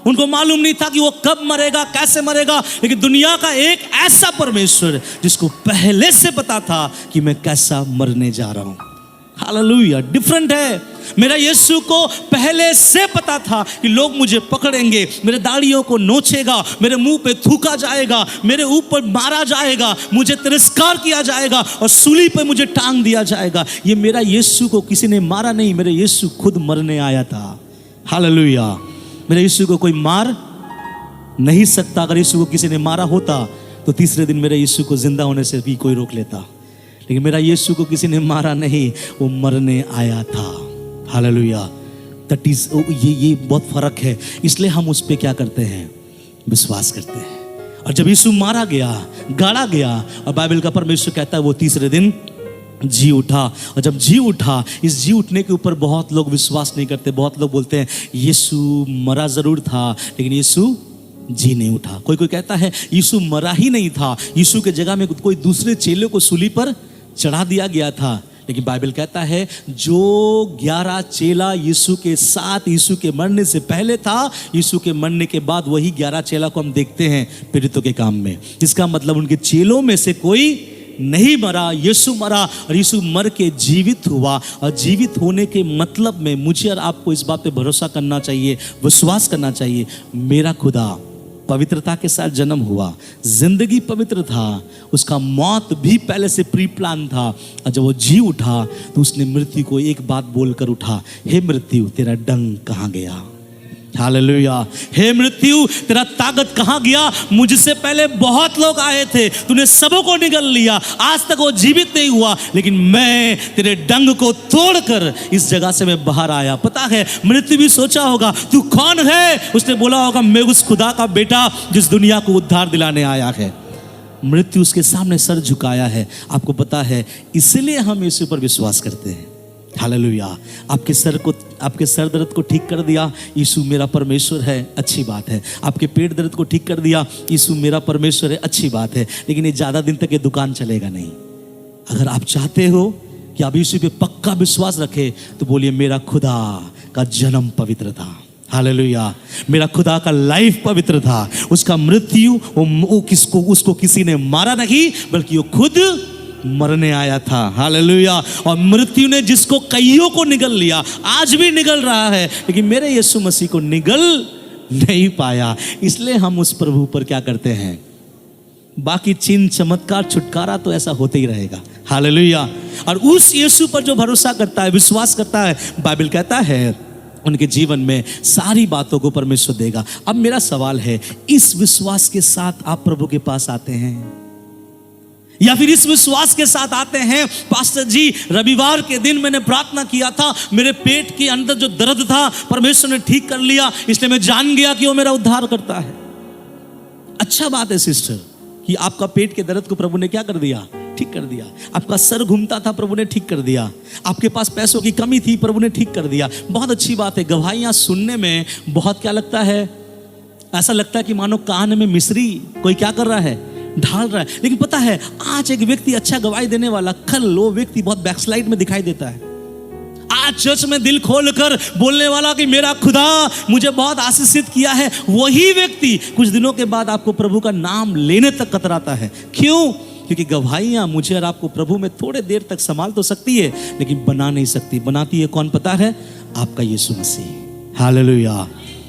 उनको मालूम नहीं था कि वो कब मरेगा, कैसे मरेगा। लेकिन दुनिया का एक ऐसा परमेश्वर जिसको पहले से पता था कि मैं कैसा मरने जा रहा हूं। हालेलुया। डिफरेंट है। मेरा यीशु को पहले से पता था कि लोग मुझे पकड़ेंगे, मेरे दाढ़ियों को नोचेगा, मेरे मुंह पे थूका जाएगा, मेरे ऊपर मारा जाएगा, मुझे तिरस्कार किया जाएगा और सूली पे मुझे टांग दिया जाएगा। ये मेरा यीशु को किसी ने मारा नहीं, मेरे यीशु खुद मरने आया था। हालेलुया। मेरे यीशु को कोई मार नहीं सकता। अगर यीशु को किसी ने मारा होता तो तीसरे दिन मेरे यीशु को जिंदा होने से भी कोई रोक लेता, लेकिन मेरा यीशु को किसी ने मारा नहीं, वो मरने आया था। हालेलुया। दैट इज, ये बहुत फर्क है। इसलिए हम उस पे क्या करते हैं? विश्वास करते हैं। और जब यीशु मारा गया, गाड़ा गया, और बाइबल का परमेश्वर कहता है वो तीसरे दिन जी उठा। और जब जी उठा, इस जी उठने के ऊपर बहुत लोग विश्वास नहीं करते। बहुत लोग बोलते हैं यीशु मरा जरूर था लेकिन यीशु जी नहीं उठा। कोई कहता है यीशु मरा ही नहीं था, यीशु के जगह में कोई दूसरे चेले को सूली पर चढ़ा दिया गया था। लेकिन बाइबल कहता है जो 11 चेला यीशु के साथ यीशु के मरने से पहले था, यीशु के मरने के बाद वही 11 चेला को हम देखते हैं प्रेरितों के काम में। इसका मतलब उनके चेलों में से कोई नहीं मरा, यीशु मरा और यीशु मर के जीवित हुआ। और जीवित होने के मतलब में मुझे और आपको इस बात पे भरोसा करना चाहिए, विश्वास करना चाहिए, मेरा खुदा पवित्रता के साथ जन्म हुआ, जिंदगी पवित्र था, उसका मौत भी पहले से प्री प्लान था। और जब वो जी उठा तो उसने मृत्यु को एक बात बोलकर उठा, हे मृत्यु तेरा डंक कहाँ गया? हालेलुया। हे मृत्यु तेरा ताकत कहाँ गया? मुझसे पहले बहुत लोग आए थे, तूने सबों को निगल लिया, आज तक वो जीवित नहीं हुआ, लेकिन मैं तेरे डंक को तोड़कर इस जगह से मैं बाहर आया। पता है मृत्यु भी सोचा होगा तू कौन है? उसने बोला होगा मैं उस खुदा का बेटा जिस दुनिया को उद्धार दिलाने आया है। मृत्यु उसके सामने सर झुकाया है। आपको पता है इसलिए हम यीशु पर विश्वास करते हैं। हालेलुया। आपके सर दर्द को ठीक कर दिया, यीशु मेरा परमेश्वर है, अच्छी बात है। आपके पेट दर्द को ठीक कर दिया, यीशु मेरा परमेश्वर है, अच्छी बात है। लेकिन ये ज़्यादा दिन तक ये दुकान चलेगा नहीं। अगर आप चाहते हो कि आप यीशु पे पक्का विश्वास रखें तो बोलिए मेरा खुदा का जन्म पवित्र था। हालेलुया। मेरा खुदा का लाइफ पवित्र था। उसका मृत्यु उसको किसी ने मारा नहीं, बल्कि वो खुद मरने आया था। हालेलुया। और मृत्यु ने जिसको कईयों को निगल लिया, आज भी निगल रहा है, लेकिन मेरे यीशु मसीह को निगल नहीं पाया। इसलिए हम उस प्रभु पर क्या करते हैं, बाकी चिन्ह चमत्कार छुटकारा तो ऐसा होते ही रहेगा। हालेलुया। और उस यीशु पर जो भरोसा करता है, विश्वास करता है, बाइबल कहता है उनके जीवन में सारी बातों को परमेश्वर देगा। अब मेरा सवाल है, इस विश्वास के साथ आप प्रभु के पास आते हैं, या फिर इस विश्वास के साथ आते हैं, पास्टर जी रविवार के दिन मैंने प्रार्थना किया था, मेरे पेट के अंदर जो दर्द था परमेश्वर ने ठीक कर लिया, इसलिए मैं जान गया कि वो मेरा उद्धार करता है। अच्छा बात है सिस्टर कि आपका पेट के दर्द को प्रभु ने क्या कर दिया, ठीक कर दिया। आपका सर घूमता था, प्रभु ने ठीक कर दिया। आपके पास पैसों की कमी थी, प्रभु ने ठीक कर दिया। बहुत अच्छी बात है। गवाहियां सुनने में बहुत क्या लगता है, ऐसा लगता है कि मानो कान में मिश्री कोई क्या कर रहा है, ढाल रहा है। लेकिन पता है, आज एक व्यक्ति अच्छा गवाही देने वाला, कल वो व्यक्ति बहुत बैकस्लाइड में दिखाई देता है। आज चर्च में दिल खोलकर बोलने वाला कि मेरा खुदा मुझे बहुत आशीषित किया है, वही व्यक्ति कुछ दिनों के बाद आपको प्रभु का नाम लेने तक कतराता है। क्यों? क्योंकि गवाहियां मुझे और आपको प्रभु में थोड़े देर तक संभाल तो सकती है, लेकिन बना नहीं सकती। बनाती है कौन पता है? आपका यीशु मसीह। हालेलुया।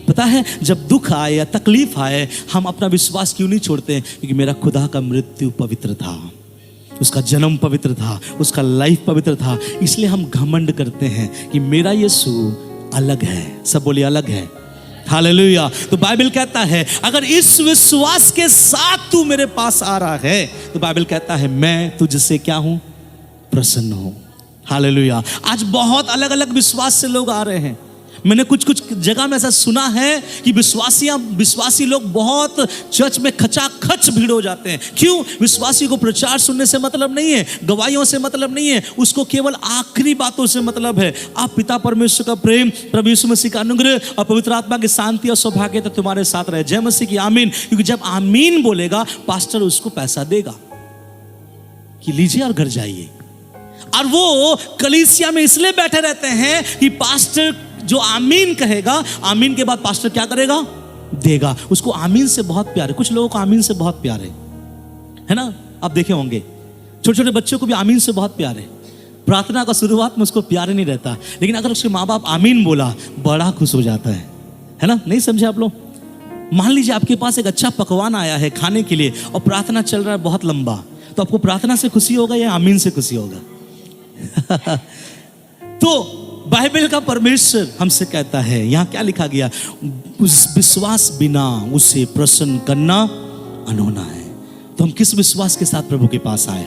पता है, जब दुख आए या तकलीफ आए, हम अपना विश्वास क्यों नहीं छोड़ते? क्योंकि मेरा खुदा का मृत्यु पवित्र था, उसका जन्म पवित्र था, उसका लाइफ पवित्र था। इसलिए हम घमंड करते हैं कि मेरा यीशु अलग है। सब बोलिए अलग है। हालेलुया। तो बाइबल कहता है, अगर इस विश्वास के साथ तू मेरे पास आ रहा है, तो बाइबल कहता है मैं तुझसे क्या हूं, प्रसन्न हूं। हालेलुया। आज बहुत अलग अलग विश्वास से लोग आ रहे हैं। मैंने कुछ जगह में ऐसा सुना है कि विश्वासी लोग बहुत चर्च में खचाखच भीड़ हो जाते हैं। क्यों? विश्वासी को प्रचार सुनने से मतलब नहीं है, गवाहियों से मतलब नहीं है, उसको केवल आखिरी बातों से मतलब है। आप पिता परमेश्वर का प्रेम, प्रभु यीशु मसीह का अनुग्रह और पवित्र आत्मा की शांति और सौभाग्य तो तुम्हारे साथ रहे। जय मसीह की आमीन। क्योंकि जब आमीन बोलेगा, पास्टर उसको पैसा देगा कि लीजिए और घर जाइए। और वो कलीसिया में इसलिए बैठे रहते हैं कि पास्टर जो आमीन कहेगा, आमीन के बाद पास्टर क्या करेगा, देगा। उसको आमीन से बहुत प्यार है। कुछ लोगों को आमीन से बहुत प्यार है ना? आप देखे होंगे छोटे छोटे बच्चों को भी आमीन से बहुत प्यार है। प्रार्थना का शुरुआत में उसको प्यार नहीं रहता, लेकिन अगर उसके माँ बाप आमीन बोला, बड़ा खुश हो जाता है ना? नहीं समझे आप लोग? मान लीजिए आपके पास एक अच्छा पकवान आया है खाने के लिए और प्रार्थना चल रहा है बहुत लंबा, तो आपको प्रार्थना से खुशी होगा या आमीन से खुशी होगा? तो बाइबल का परमेश्वर हमसे कहता है, यहां क्या लिखा गया, उस विश्वास बिना उसे प्रसन्न करना अनहोना है। तो हम किस विश्वास के साथ प्रभु के पास आए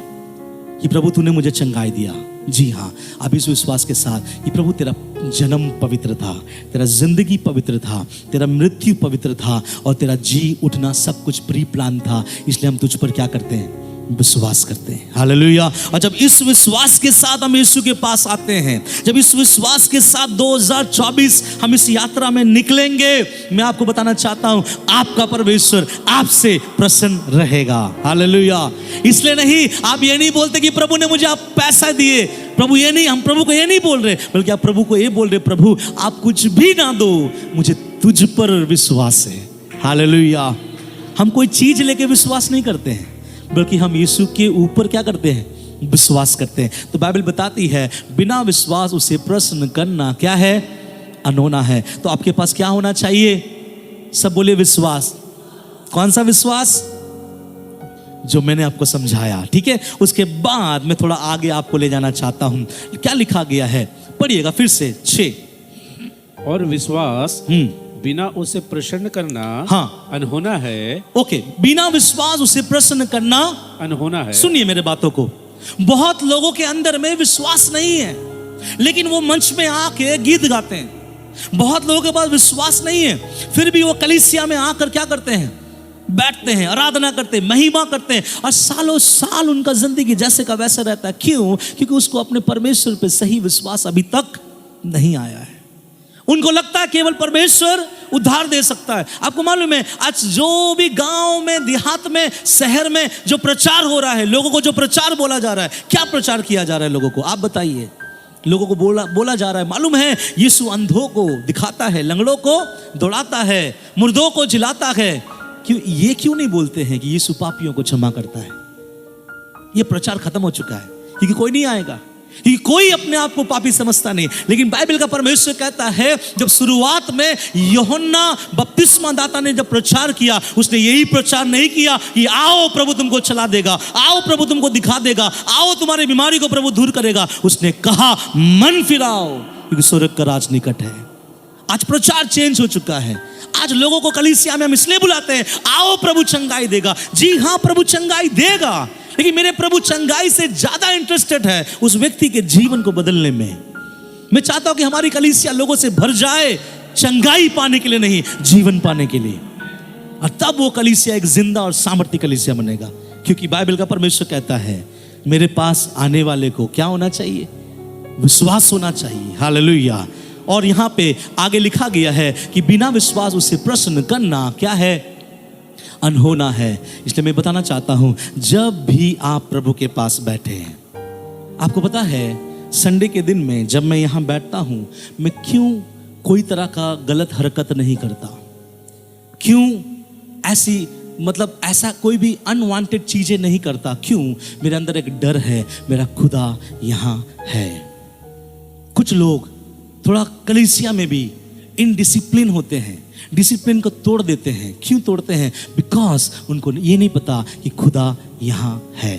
कि प्रभु तूने मुझे चंगाई दिया? जी हाँ, अब इस विश्वास के साथ कि प्रभु तेरा जन्म पवित्र था, तेरा जिंदगी पवित्र था, तेरा मृत्यु पवित्र था और तेरा जी उठना सब कुछ प्री प्लान था। इसलिए हम तुझ पर क्या करते हैं, विश्वास करते हैं। हालेलुया। और जब इस विश्वास के साथ हम यीशु के पास आते हैं, जब इस विश्वास के साथ 2024 हम इस यात्रा में निकलेंगे, मैं आपको बताना चाहता हूं, आपका परमेश्वर आपसे प्रसन्न रहेगा। हालेलुया। इसलिए नहीं, आप ये नहीं बोलते कि प्रभु ने मुझे आप पैसा दिए, प्रभु ये नहीं, हम प्रभु को ये नहीं बोल रहे, बल्कि आप प्रभु को ये बोल रहे, प्रभु आप कुछ भी ना दो, मुझे तुझ पर विश्वास है। हालेलुया। हम कोई चीज लेके विश्वास नहीं करते हैं, बल्कि हम यीशु के ऊपर क्या करते हैं, विश्वास करते हैं। तो बाइबल बताती है, बिना विश्वास उसे प्रसन्न करना क्या है, अनहोना है। तो आपके पास क्या होना चाहिए? सब बोले विश्वास। कौन सा विश्वास? जो मैंने आपको समझाया, ठीक है? उसके बाद मैं थोड़ा आगे आपको ले जाना चाहता हूं। क्या लिखा गया है, पढ़िएगा फिर से 6। और विश्वास बिना उसे प्रसन्न करना हाँ अनहोना है। ओके, बिना विश्वास उसे प्रसन्न करना अनहोना है। सुनिए मेरे बातों को, बहुत लोगों के अंदर में विश्वास नहीं है, लेकिन वो मंच में आके गीत गाते हैं। बहुत लोगों के पास विश्वास नहीं है, फिर भी वो कलीसिया में आकर क्या करते हैं, बैठते हैं, आराधना करते हैं, महिमा करते हैं, और सालों साल उनका जिंदगी जैसे का वैसा रहता है। क्यों? क्योंकि उसको अपने परमेश्वर पे सही विश्वास अभी तक नहीं आया है। उनको लगता है केवल परमेश्वर उद्धार दे सकता है। आपको मालूम है, आज जो भी गांव में, देहात में, शहर में जो प्रचार हो रहा है, लोगों को जो प्रचार बोला जा रहा है, क्या प्रचार किया जा रहा है लोगों को? आप बताइए। लोगों को बोला जा रहा है, मालूम है, यीशु अंधों को दिखाता है, लंगड़ों को दौड़ाता है, मुर्दों को जिलाता है। क्यों? ये क्यों नहीं बोलते हैं कि यीशु पापियों को क्षमा करता है? ये प्रचार खत्म हो चुका है, क्योंकि कोई नहीं आएगा, क्योंकि कोई अपने आप को पापी समझता नहीं। लेकिन बाइबल का परमेश्वर कहता है, जब शुरुआत में यूहन्ना बपतिस्मा दाता ने जब प्रचार किया, उसने यही प्रचार नहीं किया कि आओ प्रभु तुमको चला देगा, आओ प्रभु तुमको दिखा देगा, आओ तुम्हारी बीमारी को प्रभु दूर करेगा। उसने कहा मन फिराओ, क्योंकि स्वर्ग का राज निकट है। आज प्रचार चेंज हो चुका है। आज लोगों को कलीसिया में हम इसलिए बुलाते हैं, आओ प्रभु चंगाई देगा। जी हाँ, प्रभु चंगाई देगा, लेकिन मेरे प्रभु चंगाई से ज्यादा इंटरेस्टेड है उस व्यक्ति के जीवन को बदलने में। मैं चाहता हूं कि हमारी कलीसिया लोगों से भर जाए, चंगाई पाने के लिए नहीं, जीवन पाने के लिए। और तब वो कलीसिया एक जिंदा और सामर्थ्य कलीसिया बनेगा, क्योंकि बाइबल का परमेश्वर कहता है, मेरे पास आने वाले को क्या होना चाहिए? विश्वास होना चाहिए। हालेलुया। और यहां पे आगे लिखा गया है कि बिना विश्वास उसे प्रश्न करना क्या है? अनहोना है। इसलिए मैं बताना चाहता हूं, जब भी आप प्रभु के पास बैठे हैं, आपको पता है संडे के दिन में जब मैं यहां बैठता हूं, मैं क्यों कोई तरह का गलत हरकत नहीं करता? क्यों ऐसी ऐसा कोई भी अनवांटेड चीजें नहीं करता? क्यों? मेरे अंदर एक डर है, मेरा खुदा यहां है। कुछ लोग थोड़ा कलीसिया में भी इनडिसिप्लिन होते हैं, डिसिप्लिन को तोड़ देते हैं। क्यों तोड़ते हैं? बिकॉज उनको ये नहीं पता कि खुदा यहां है।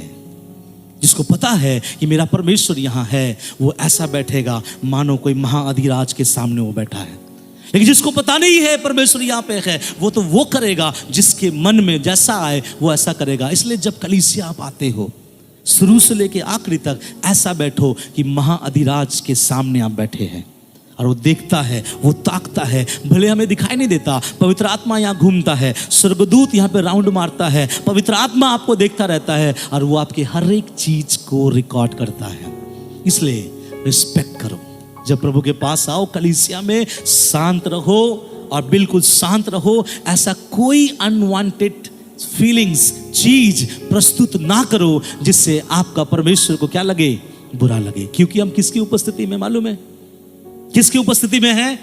जिसको पता है कि मेरा परमेश्वर यहां है, वो ऐसा बैठेगा मानो कोई महाअधिराज के सामने वो बैठा है। लेकिन जिसको पता नहीं है परमेश्वर यहां पे है, वो करेगा जिसके मन में जैसा आए वो ऐसा करेगा। इसलिए जब कलीसिया आप आते हो, शुरू से लेके आखिरी तक ऐसा बैठो कि महाअधिराज के सामने आप बैठे हैं, और वो देखता है, वो ताकता है। भले हमें दिखाई नहीं देता, पवित्र आत्मा यहाँ घूमता है, स्वर्गदूत यहाँ पे राउंड मारता है, पवित्र आत्मा आपको देखता रहता है, और वो आपके हर एक चीज को रिकॉर्ड करता है। इसलिए रिस्पेक्ट करो। जब प्रभु के पास आओ, कलीसिया में शांत रहो, और बिल्कुल शांत रहो। ऐसा कोई अनवांटेड फीलिंग्स चीज प्रस्तुत ना करो जिससे आपका परमेश्वर को क्या लगे? बुरा लगे। क्योंकि हम किसकी उपस्थिति में, मालूम है किसकी उपस्थिति में है?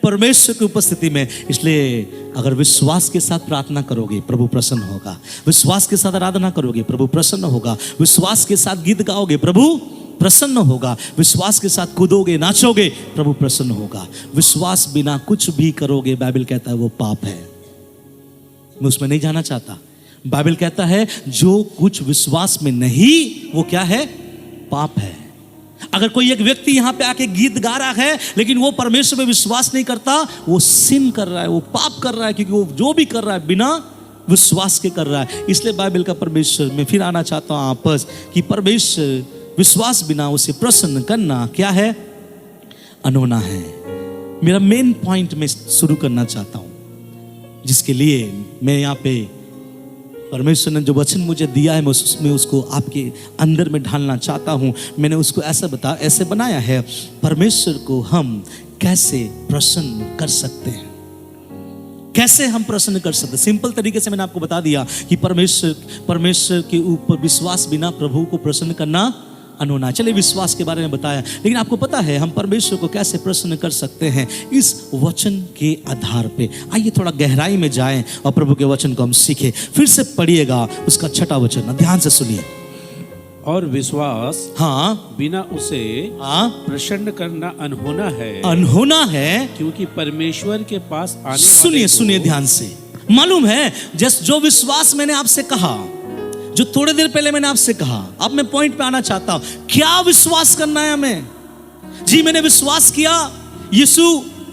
परमेश्वर की उपस्थिति में। इसलिए अगर विश्वास के साथ प्रार्थना करोगे, प्रभु प्रसन्न होगा। विश्वास के साथ आराधना करोगे, प्रभु प्रसन्न होगा। विश्वास के साथ गीत गाओगे, प्रभु प्रसन्न होगा। विश्वास के साथ कूदोगे, नाचोगे, प्रभु प्रसन्न होगा। विश्वास बिना कुछ भी करोगे, बाइबल कहता है वो पाप है। मैं उसमें नहीं जाना चाहता। बाइबल कहता है जो कुछ विश्वास में नहीं, वो क्या है? पाप है। अगर कोई एक व्यक्ति यहां पे आके गीत गा रहा है लेकिन वो परमेश्वर में विश्वास नहीं करता, वो सिन कर रहा है, वो पाप कर रहा है, क्योंकि वो जो भी कर रहा है बिना विश्वास के कर रहा है। इसलिए बाइबल का परमेश्वर, मैं फिर आना चाहता हूं आपस कि परमेश्वर विश्वास बिना उसे प्रसन्न करना क्या है? अनहोना है। मेरा मेन पॉइंट मैं शुरू करना चाहता हूं, जिसके लिए मैं यहाँ पे परमेश्वर ने जो वचन मुझे दिया है, मैं उसको आपके अंदर में ढालना चाहता हूं। मैंने उसको ऐसे बनाया है, परमेश्वर को हम कैसे प्रसन्न कर सकते हैं। कैसे हम प्रसन्न कर सकते हैं? सिंपल तरीके से मैंने आपको बता दिया कि परमेश्वर के ऊपर विश्वास बिना प्रभु को प्रसन्न करना अनहोना। चलिए विश्वास के बारे में बताया, लेकिन आपको पता है हम परमेश्वर को कैसे प्रसन्न कर सकते हैं? इस वचन के आधार पे। आइए थोड़ा गहराई में जाएं और प्रभु के वचन को हम सीखें। फिर से पढ़िएगा उसका 6वां वचन, ध्यान से सुनिए। और विश्वास बिना उसे प्रसन्न करना अनहोना है। अनहोना है, क्योंकि परमेश्वर के पास आने सुनिए ध्यान से। मालूम है जो विश्वास मैंने आपसे कहा, जो थोड़ी देर पहले मैंने आपसे कहा, अब मैं पॉइंट पे आना चाहता हूं। क्या विश्वास करना है हमें? जी मैंने विश्वास किया यीशु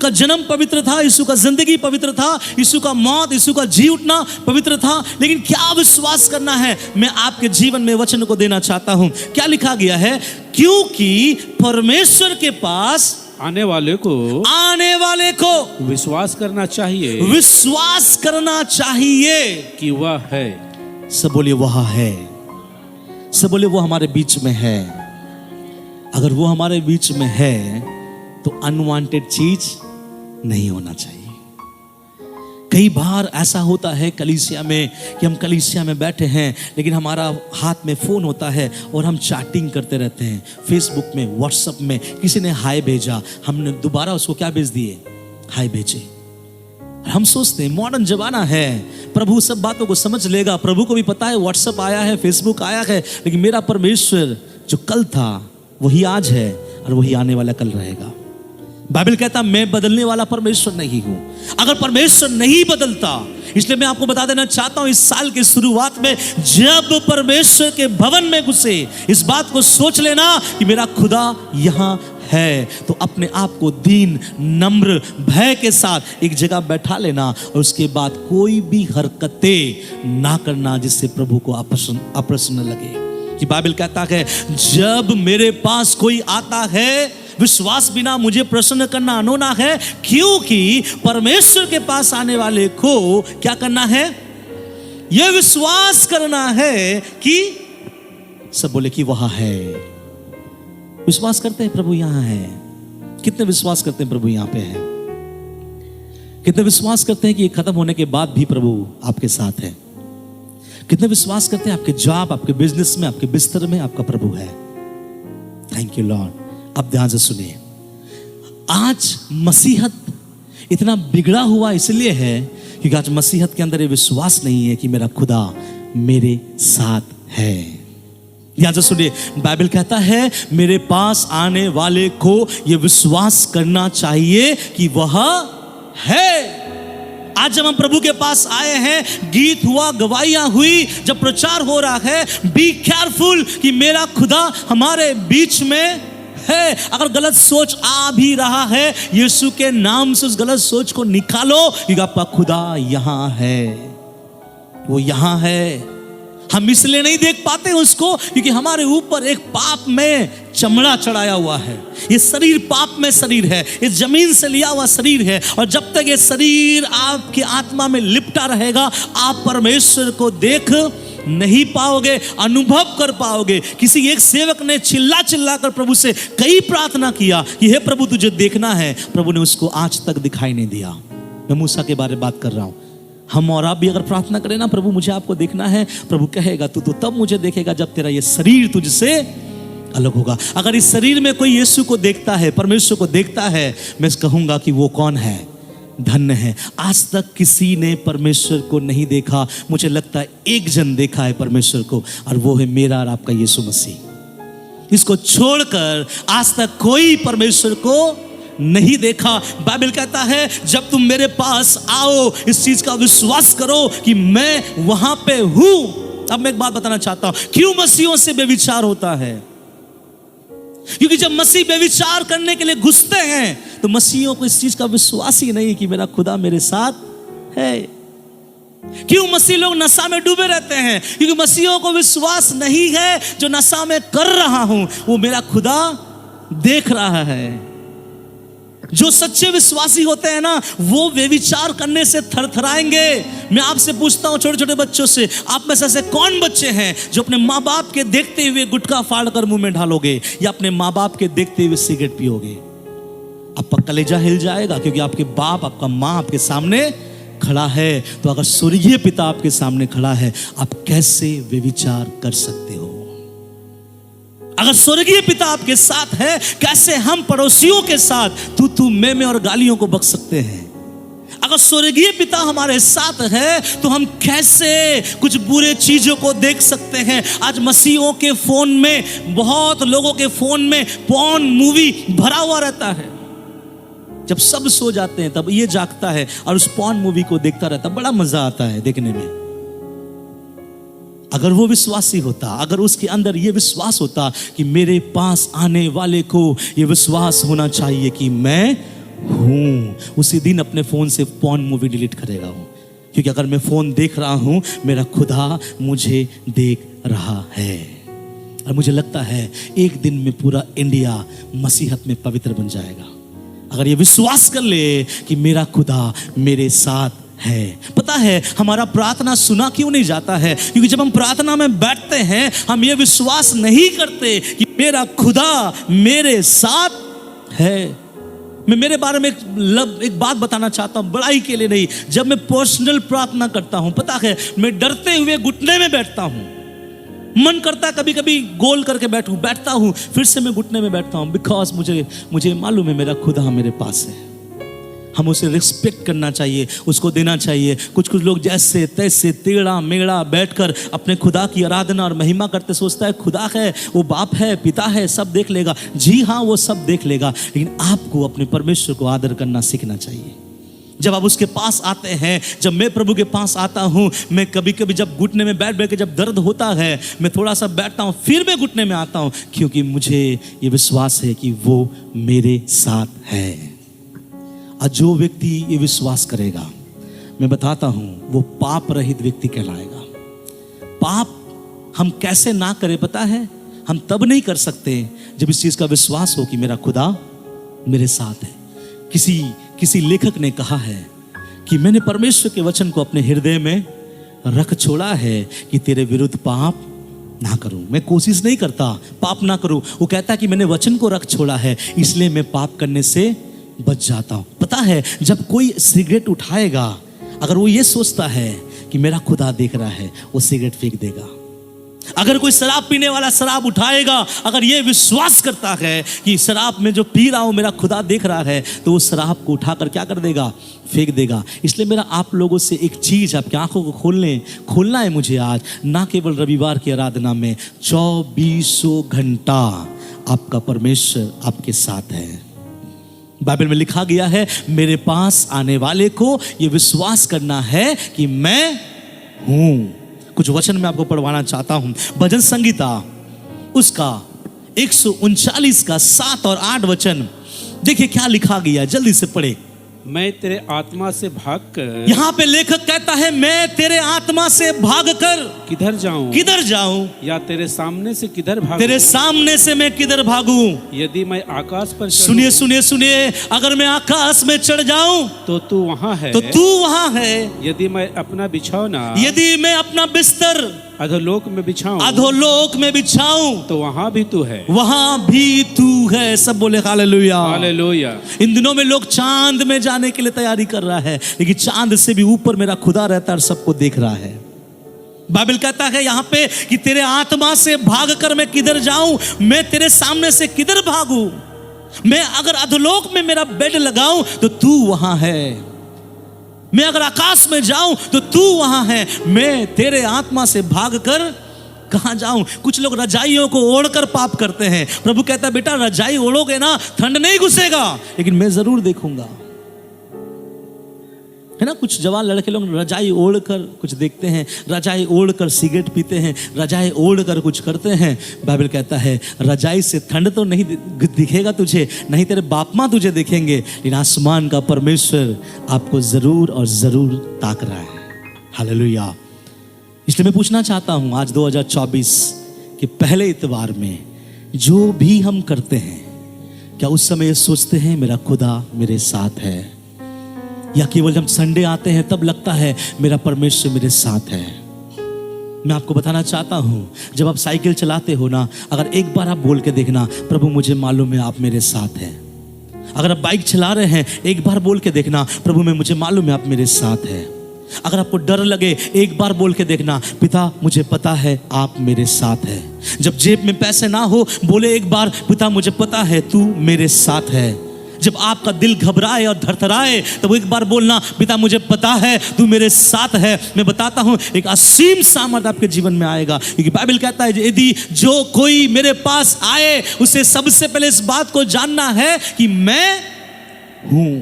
का जन्म पवित्र था, यीशु का जिंदगी पवित्र था, यीशु का मौत, यीशु का जी उठना पवित्र था। लेकिन क्या विश्वास करना है? मैं आपके जीवन में वचन को देना चाहता हूं। क्या लिखा गया है? क्योंकि परमेश्वर के पास आने वाले को विश्वास करना चाहिए। विश्वास करना चाहिए कि वह है। सब बोलिए वह है। सब बोलिए वो हमारे बीच में है। अगर वो हमारे बीच में है तो अनवांटेड चीज नहीं होना चाहिए। कई बार ऐसा होता है कलीसिया में कि हम कलीसिया में बैठे हैं लेकिन हमारा हाथ में फोन होता है और हम चैटिंग करते रहते हैं, फेसबुक में, व्हाट्सएप में। किसी ने हाय भेजा, हमने दोबारा उसको क्या भेज दिए? हाय भेजे। हम सोचते हैं मॉडर्न जमाना है, प्रभु सब बातों को समझ लेगा, प्रभु को भी पता है व्हाट्सएप आया है, फेसबुक आया है, लेकिन मेरा परमेश्वर जो कल था वही आज है और वही आने वाला कल रहेगा। बाइबल कहता मैं बदलने वाला परमेश्वर नहीं हूं। अगर परमेश्वर नहीं बदलता, इसलिए मैं आपको बता देना चाहता हूं, इस साल की शुरुआत में जब परमेश्वर के भवन में घुसे, इस बात को सोच लेना कि मेरा खुदा यहां है, तो अपने आप को दीन, नम्र, भय के साथ एक जगह बैठा लेना और उसके बाद कोई भी हरकतें ना करना जिससे प्रभु को अप्रसन्न लगे। कि बाइबल कहता है जब मेरे पास कोई आता है, विश्वास बिना मुझे प्रसन्न करना अनोना है, क्योंकि परमेश्वर के पास आने वाले को क्या करना है? यह विश्वास करना है कि सब बोले कि वह है। विश्वास करते हैं प्रभु यहां है? कितने विश्वास करते हैं प्रभु यहां पे है? कितने विश्वास करते हैं कि ये खत्म होने के बाद भी प्रभु आपके साथ है? कितने विश्वास करते हैं आपके जॉब, आपके बिजनेस में, आपके बिस्तर में आपका प्रभु है? Thank you Lord. अब ध्यान से सुनिए, आज मसीहत इतना बिगड़ा हुआ इसलिए है क्योंकि आज मसीहत के अंदर ये विश्वास नहीं है कि मेरा खुदा मेरे साथ है। ध्यान से सुनिए, बाइबल कहता है मेरे पास आने वाले को ये विश्वास करना चाहिए कि वह है। आज जब हम प्रभु के पास आए हैं, गीत हुआ, गवाहियां हुई, जब प्रचार हो रहा है, बी केयरफुल कि मेरा खुदा हमारे बीच में है। अगर गलत सोच आ भी रहा है, यीशु के नाम से उस गलत सोच को निकालो क्योंकि आपका खुदा यहां है, वो यहां है। हम इसलिए नहीं देख पाते उसको क्योंकि हमारे ऊपर एक पाप में चमड़ा चढ़ाया हुआ है। ये शरीर पाप में शरीर है, इस जमीन से लिया हुआ शरीर है, और जब तक ये शरीर आपकी आत्मा में लिपटा रहेगा, आप परमेश्वर को देख नहीं पाओगे, अनुभव कर पाओगे। किसी एक सेवक ने चिल्ला चिल्ला कर प्रभु से कई प्रार्थना किया कि हे प्रभु तुझे देखना है, प्रभु ने उसको आज तक दिखाई नहीं दिया। मैं मूसा के बारे में बात कर रहा हूं। हम और आप भी अगर प्रार्थना करें ना, प्रभु मुझे आपको देखना है, प्रभु कहेगा तू तो तब मुझे देखेगा जब तेरा ये शरीर तुझसे अलग होगा। अगर इस शरीर में कोई यीशु को देखता है, परमेश्वर को देखता है, मैं कहूंगा कि वो कौन है? धन्य है। आज तक किसी ने परमेश्वर को नहीं देखा, मुझे लगता है एक जन देखा है परमेश्वर को, और वो है मेरा और आपका यीशु मसीह। इसको छोड़कर आज तक कोई परमेश्वर को नहीं देखा। बाइबल कहता है जब तुम मेरे पास आओ, इस चीज का विश्वास करो कि मैं वहां पे हूं। अब मैं एक बात बताना चाहता हूं, क्यों मसीहों से व्यभिचार होता है? क्योंकि जब मसीह व्यभिचार करने के लिए घुसते हैं तो मसीहों को इस चीज का विश्वास ही नहीं कि मेरा खुदा मेरे साथ है। क्यों मसीह लोग नशा में डूबे रहते हैं? क्योंकि मसीहों को विश्वास नहीं है जो नशा में कर रहा हूं वो मेरा खुदा देख रहा है। जो सच्चे विश्वासी होते हैं ना, वो व्यभिचार करने से थरथराएंगे। मैं आपसे पूछता हूं, छोटे छोटे बच्चों से, आप में से ऐसे कौन बच्चे हैं जो अपने माँ बाप के देखते हुए गुटखा फाड़ कर मुंह में ढालोगे या अपने माँ बाप के देखते हुए सिगरेट पियोगे? आपका कलेजा हिल जाएगा क्योंकि आपके बाप, आपका माँ आपके सामने खड़ा है। तो अगर स्वर्गीय पिता आपके सामने खड़ा है, आप कैसे व्यभिचार कर सकते हो? अगर स्वर्गीय पिता आपके साथ है, कैसे हम पड़ोसियों के साथ तू तू मैं और गालियों को बक सकते हैं? अगर स्वर्गीय पिता हमारे साथ है तो हम कैसे कुछ बुरे चीजों को देख सकते हैं? आज मसीहों के फोन में, बहुत लोगों के फोन में पॉर्न मूवी भरा हुआ रहता है। जब सब सो जाते हैं तब ये जागता है और उस पॉर्न मूवी को देखता रहता है। बड़ा मजा आता है देखने में। अगर वो विश्वासी होता, अगर उसके अंदर ये विश्वास होता कि मेरे पास आने वाले को ये विश्वास होना चाहिए कि मैं हूं, उसी दिन अपने फोन से पॉर्न मूवी डिलीट करेगा वो। क्योंकि अगर मैं फोन देख रहा हूं, मेरा खुदा मुझे देख रहा है। और मुझे लगता है एक दिन में पूरा इंडिया मसीहत में पवित्र बन जाएगा अगर ये विश्वास कर ले कि मेरा खुदा मेरे साथ है। पता है हमारा प्रार्थना सुना क्यों नहीं जाता है? क्योंकि जब हम प्रार्थना में बैठते हैं, हम ये विश्वास नहीं करते कि मेरा खुदा मेरे साथ है। मैं मेरे बारे में एक बात बताना चाहता हूं, बड़ाई के लिए नहीं। जब मैं पर्सनल प्रार्थना करता हूं, पता है मैं डरते हुए घुटने में बैठता हूं। मन करता है कभी कभी गोल करके बैठता हूं, फिर से मैं घुटने में बैठता हूं, बिकॉज मुझे मालूम है मेरा खुदा मेरे पास है। हम उसे रिस्पेक्ट करना चाहिए, उसको देना चाहिए। कुछ कुछ लोग जैसे तैसे टेढ़ा मेढ़ा बैठकर अपने खुदा की आराधना और महिमा करते, सोचता है खुदा है, वो बाप है, पिता है, सब देख लेगा। जी हाँ, वो सब देख लेगा, लेकिन आपको अपने परमेश्वर को आदर करना सीखना चाहिए। जब आप उसके पास आते हैं, जब मैं प्रभु के पास आता हूँ, मैं कभी कभी जब घुटने में बैठ के जब दर्द होता है, मैं थोड़ा सा बैठता हूँ, फिर मैं घुटने में आता हूँ, क्योंकि मुझे ये विश्वास है कि वो मेरे साथ है। और जो व्यक्ति ये विश्वास करेगा, मैं बताता हूँ, वो पाप रहित व्यक्ति कहलाएगा। पाप हम कैसे ना करें पता है? हम तब नहीं कर सकते जब इस चीज का विश्वास हो कि मेरा खुदा मेरे साथ है। किसी लेखक ने कहा है कि मैंने परमेश्वर के वचन को अपने हृदय में रख छोड़ा है कि तेरे विरुद्ध पाप ना करूं। मैं कोशिश नहीं करता पाप ना करूं, वो कहता है कि मैंने वचन को रख छोड़ा है, इसलिए मैं पाप करने से बच जाता हूं। पता है, जब कोई सिगरेट उठाएगा, अगर वो ये सोचता है कि मेरा खुदा देख रहा है, वो सिगरेट फेंक देगा। अगर कोई शराब पीने वाला शराब उठाएगा, अगर ये विश्वास करता है कि शराब में जो पी रहा हूं मेरा खुदा देख रहा है, तो वो शराब को उठाकर क्या कर देगा? फेंक देगा। इसलिए मेरा आप लोगों से एक चीज, आपकी आंखों को खोलना है मुझे आज, ना केवल रविवार की आराधना में, 24 घंटा आपका परमेश्वर आपके साथ है। बाइबल में लिखा गया है, मेरे पास आने वाले को ये विश्वास करना है कि मैं हूं। कुछ वचन मैं आपको पढ़वाना चाहता हूं। भजन संगीता उसका 139 का 7 और 8 वचन, देखिए क्या लिखा गया, जल्दी से पढ़े। मैं तेरे आत्मा से भागकर, यहां पे लेखक कहता है, मैं तेरे आत्मा से भागकर किधर जाऊं, या तेरे सामने से किधर भागूं, तेरे सामने से मैं किधर भागूं। यदि मैं आकाश पर सुनिए, अगर मैं आकाश में चढ़ जाऊं तो तू वहां है, यदि मैं अपना बिछौना, यदि मैं अपना बिस्तर अधोलोक में बिछाऊं, तो वहां भी तू है। सब बोले हालेलुया, हालेलुया। इन दिनों में लोग चांद में जाने के लिए तैयारी कर रहा है, लेकिन चांद से भी ऊपर मेरा खुदा रहता है और सबको देख रहा है। बाइबल कहता है यहाँ पे कि तेरे आत्मा से भागकर मैं किधर जाऊं, मैं तेरे सामने से किधर भागूं। मैं अगर अधोलोक में मेरा बेड लगाऊं तो तू वहां है, मैं अगर आकाश में जाऊं तो तू वहां है। मैं तेरे आत्मा से भागकर कहां जाऊं। कुछ लोग रजाइयों को ओढ़कर पाप करते हैं। प्रभु कहता है, बेटा रजाई ओढ़ोगे ना, ठंड नहीं घुसेगा, लेकिन मैं जरूर देखूंगा। है ना, कुछ जवान लड़के लोग रजाई ओढ़कर कुछ देखते हैं, रजाई ओढ़कर सिगरेट पीते हैं, रजाई ओढ़कर कुछ करते हैं। बाइबल कहता है, रजाई से ठंड तो नहीं दिखेगा तुझे, नहीं तेरे बाप माँ तुझे देखेंगे, लेकिन आसमान का परमेश्वर आपको जरूर और जरूर ताक रहा है। हालेलुया। इसलिए मैं पूछना चाहता हूं, आज 2024 के पहले इतवार में जो भी हम करते हैं, क्या उस समय सोचते हैं मेरा खुदा मेरे साथ है, या केवल जब संडे आते हैं तब लगता है मेरा परमेश्वर मेरे साथ है। मैं आपको बताना चाहता हूं, जब आप साइकिल चलाते हो ना, अगर एक बार आप बोल के देखना, प्रभु मुझे मालूम है आप मेरे साथ हैं। अगर आप बाइक चला रहे हैं, एक बार बोल के देखना, प्रभु में मुझे मालूम है आप मेरे साथ हैं। अगर आपको डर लगे, एक बार बोल के देखना, पिता मुझे पता है आप मेरे साथ हैं। जब जेब में पैसे ना हो, बोले एक बार, पिता मुझे पता है तू मेरे साथ है। जब आपका दिल घबराए और धड़धड़ाए, तो एक बार बोलना, पिता मुझे पता है तू मेरे साथ है। मैं बताता हूं, एक असीम सामर्थ आपके जीवन में आएगा, क्योंकि बाइबल कहता है यदि जो कोई मेरे पास आए, उसे सबसे पहले इस बात को जानना है कि मैं हूं।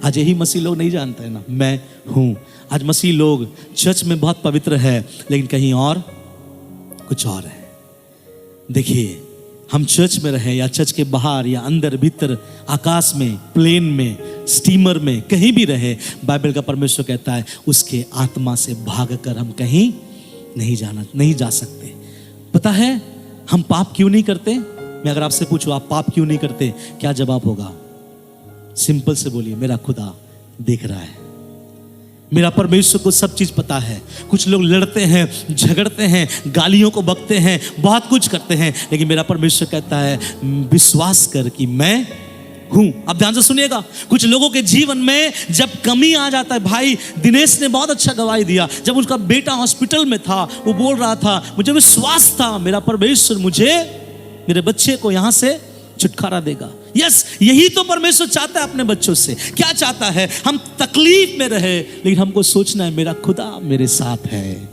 आज यही मसीह लोग नहीं जानते हैं ना, मैं हूं। आज मसीह लोग चर्च में बहुत पवित्र है, लेकिन कहीं और कुछ और है। देखिए, हम चर्च में रहे या चर्च के बाहर या अंदर भीतर, आकाश में, प्लेन में, स्टीमर में, कहीं भी रहे, बाइबल का परमेश्वर कहता है उसके आत्मा से भागकर हम कहीं नहीं जा सकते। पता है हम पाप क्यों नहीं करते? मैं अगर आपसे पूछूं आप पाप क्यों नहीं करते, क्या जवाब होगा? सिंपल से बोलिए, मेरा खुदा देख रहा है, मेरा परमेश्वर को सब चीज पता है। कुछ लोग लड़ते हैं, झगड़ते हैं, गालियों को बकते हैं, बहुत कुछ करते हैं, लेकिन मेरा परमेश्वर कहता है विश्वास कर कि मैं हूं। अब ध्यान से सुनिएगा, कुछ लोगों के जीवन में जब कमी आ जाता है, भाई दिनेश ने बहुत अच्छा गवाही दिया, जब उसका बेटा हॉस्पिटल में था, वो बोल रहा था मुझे विश्वास था मेरा परमेश्वर मुझे, मेरे बच्चे को यहां से छुटकारा देगा। यस, यही तो परमेश्वर चाहता है अपने बच्चों से। क्या चाहता है? हम तकलीफ में रहे, लेकिन हमको सोचना है मेरा खुदा मेरे साथ है।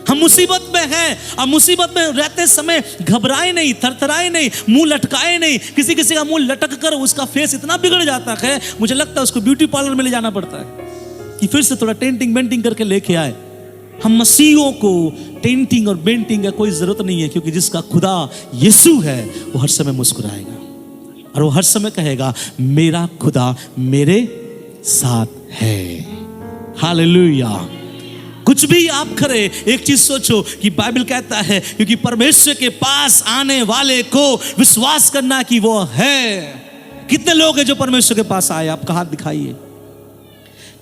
हम मुसीबत में हैं और मुसीबत में रहते समय घबराए नहीं, थरथराए नहीं, मुंह लटकाए नहीं। किसी किसी का मुंह लटक कर उसका फेस इतना बिगड़ जाता है, मुझे लगता है उसको ब्यूटी पार्लर में ले जाना पड़ता है कि फिर से थोड़ा टेंटिंग बेंटिंग करके लेके आए। हम मसीहों को टेंटिंग और बेंटिंग का कोई जरूरत नहीं है, क्योंकि जिसका खुदा यीशु है वो हर समय मुस्कुराएगा और वो हर समय कहेगा मेरा खुदा मेरे साथ है। हालेलुया। कुछ भी आप करें, एक चीज सोचो कि बाइबल कहता है क्योंकि परमेश्वर के पास आने वाले को विश्वास करना कि वो है। कितने लोग हैं जो परमेश्वर के पास आए? आपका हाथ दिखाइए।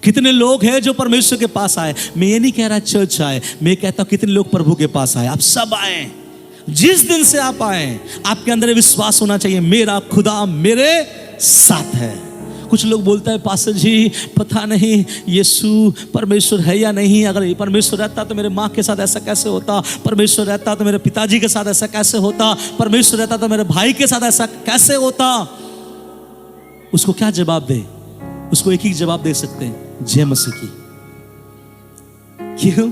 कितने लोग हैं जो परमेश्वर के पास आए? मैं ये नहीं कह रहा चर्च आए, मैं कहता हूं कितने लोग प्रभु के पास आए। आप सब आए। जिस दिन से आप आए, आपके अंदर विश्वास होना चाहिए मेरा खुदा मेरे साथ है। कुछ लोग बोलता है पास्टर जी पता नहीं यीशु परमेश्वर है या नहीं, अगर ये परमेश्वर रहता तो मेरे माँ के साथ ऐसा कैसे होता, परमेश्वर रहता तो मेरे पिताजी के साथ ऐसा कैसे होता, परमेश्वर रहता तो मेरे भाई के साथ ऐसा कैसे होता। उसको क्या जवाब दे? उसको एक ही जवाब दे सकते हैं, जय मसीह की। क्यों?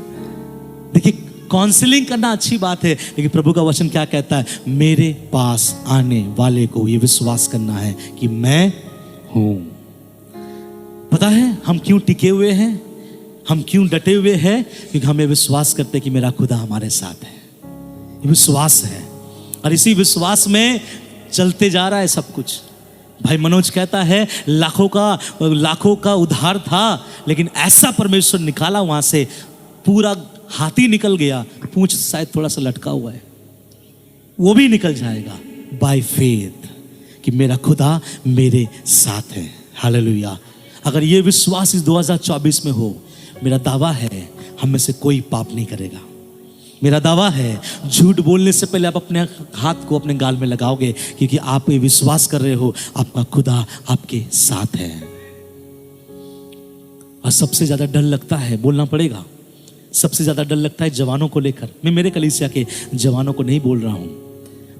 देखिए, काउंसलिंग करना अच्छी बात है, लेकिन प्रभु का वचन क्या कहता है? मेरे पास आने वाले को ये विश्वास करना है कि मैं हूं। पता है हम क्यों टिके हुए हैं, हम क्यों डटे हुए हैं? क्योंकि हमें विश्वास करते हैं कि मेरा खुदा हमारे साथ है। ये विश्वास है और इसी विश्वास में चलते जा रहा है सब कुछ। भाई मनोज कहता है लाखों का उधार था, लेकिन ऐसा परमेश्वर निकाला वहां से, पूरा हाथी निकल गया, पूंछ शायद थोड़ा सा लटका हुआ है, वो भी निकल जाएगा बाय फेथ कि मेरा खुदा मेरे साथ है। हालेलुया। अगर ये विश्वास इस 2024 में हो, मेरा दावा है हम में से कोई पाप नहीं करेगा। मेरा दावा है झूठ बोलने से पहले आप अपने हाथ को अपने गाल में लगाओगे, क्योंकि आप ये विश्वास कर रहे हो आपका खुदा आपके साथ है। और सबसे ज्यादा डर लगता है, बोलना पड़ेगा, सबसे ज्यादा डर लगता है जवानों को लेकर। मैं मेरे कलीसिया के जवानों को नहीं बोल रहा हूं,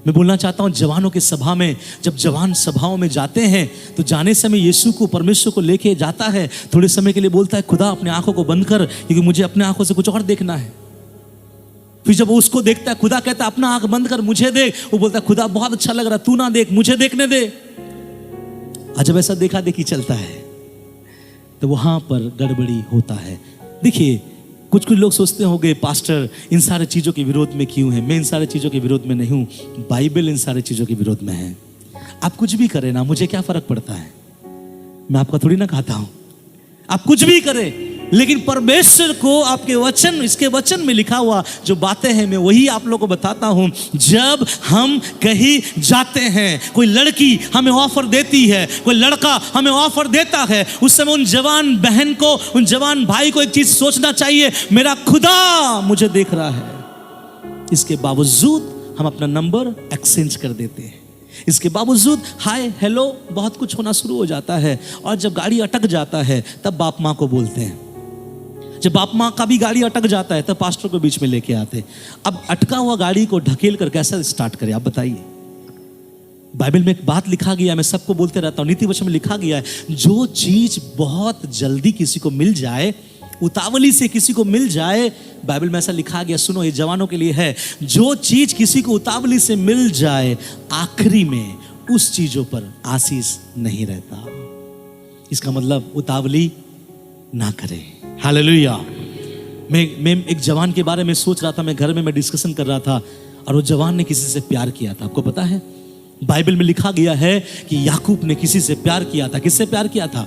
मैं बोलना चाहता हूं जवानों की सभा में। जब जवान सभाओं में जाते हैं तो जाने समय यीशु को परमेश्वर को लेके जाता है, थोड़े समय के लिए बोलता है खुदा अपने आंखों को बंद कर, क्योंकि मुझे अपने आंखों से कुछ और देखना है। फिर जब वो उसको देखता है, खुदा कहता है अपना आंख बंद कर मुझे देख, वो बोलता है खुदा बहुत अच्छा लग रहा, तू ना देख, मुझे देखने दे। और जब ऐसा देखा देखी चलता है तो वहां पर गड़बड़ी होता है। देखिए, कुछ लोग सोचते होंगे पास्टर इन सारे चीज़ों के विरोध में क्यों है? मैं इन सारे चीज़ों के विरोध में नहीं हूँ, बाइबल इन सारे चीज़ों के विरोध में है। आप कुछ भी करें ना, मुझे क्या फर्क पड़ता है? मैं आपका थोड़ी ना कहता हूँ, आप कुछ भी करें, लेकिन परमेश्वर को आपके वचन, इसके वचन में लिखा हुआ जो बातें हैं मैं वही आप लोगों को बताता हूं। जब हम कहीं जाते हैं, कोई लड़की हमें ऑफर देती है, कोई लड़का हमें ऑफर देता है, उस समय उन जवान बहन को, उन जवान भाई को एक चीज सोचना चाहिए, मेरा खुदा मुझे देख रहा है। इसके बावजूद हम अपना नंबर एक्सचेंज कर देते हैं, इसके बावजूद हाय हेलो बहुत कुछ होना शुरू हो जाता है। और जब गाड़ी अटक जाता है तब बाप माँ को बोलते हैं, जब बाप माँ का भी गाड़ी अटक जाता है तब पास्टर को बीच में लेके आते। अब अटका हुआ गाड़ी को ढकेल कर कैसे स्टार्ट करें, आप बताइए। बाइबल में एक बात लिखा गया है, मैं सबको बोलते रहता हूँ, नीति वचन में लिखा गया है, जो चीज बहुत जल्दी किसी को मिल जाए, उतावली से किसी को मिल जाए, बाइबल में ऐसा लिखा गया, सुनो ये जवानों के लिए है, जो चीज किसी को उतावली से मिल जाए आखिरी में उस चीजों पर आशीष नहीं रहता। इसका मतलब उतावली ना करें। हालेलुया। मैं एक जवान के बारे में सोच रहा था, मैं घर में मैं डिस्कशन कर रहा था, और वो जवान ने किसी से प्यार किया था। आपको पता है बाइबल में लिखा गया है कि याकूब ने किसी से प्यार किया था। किससे प्यार किया था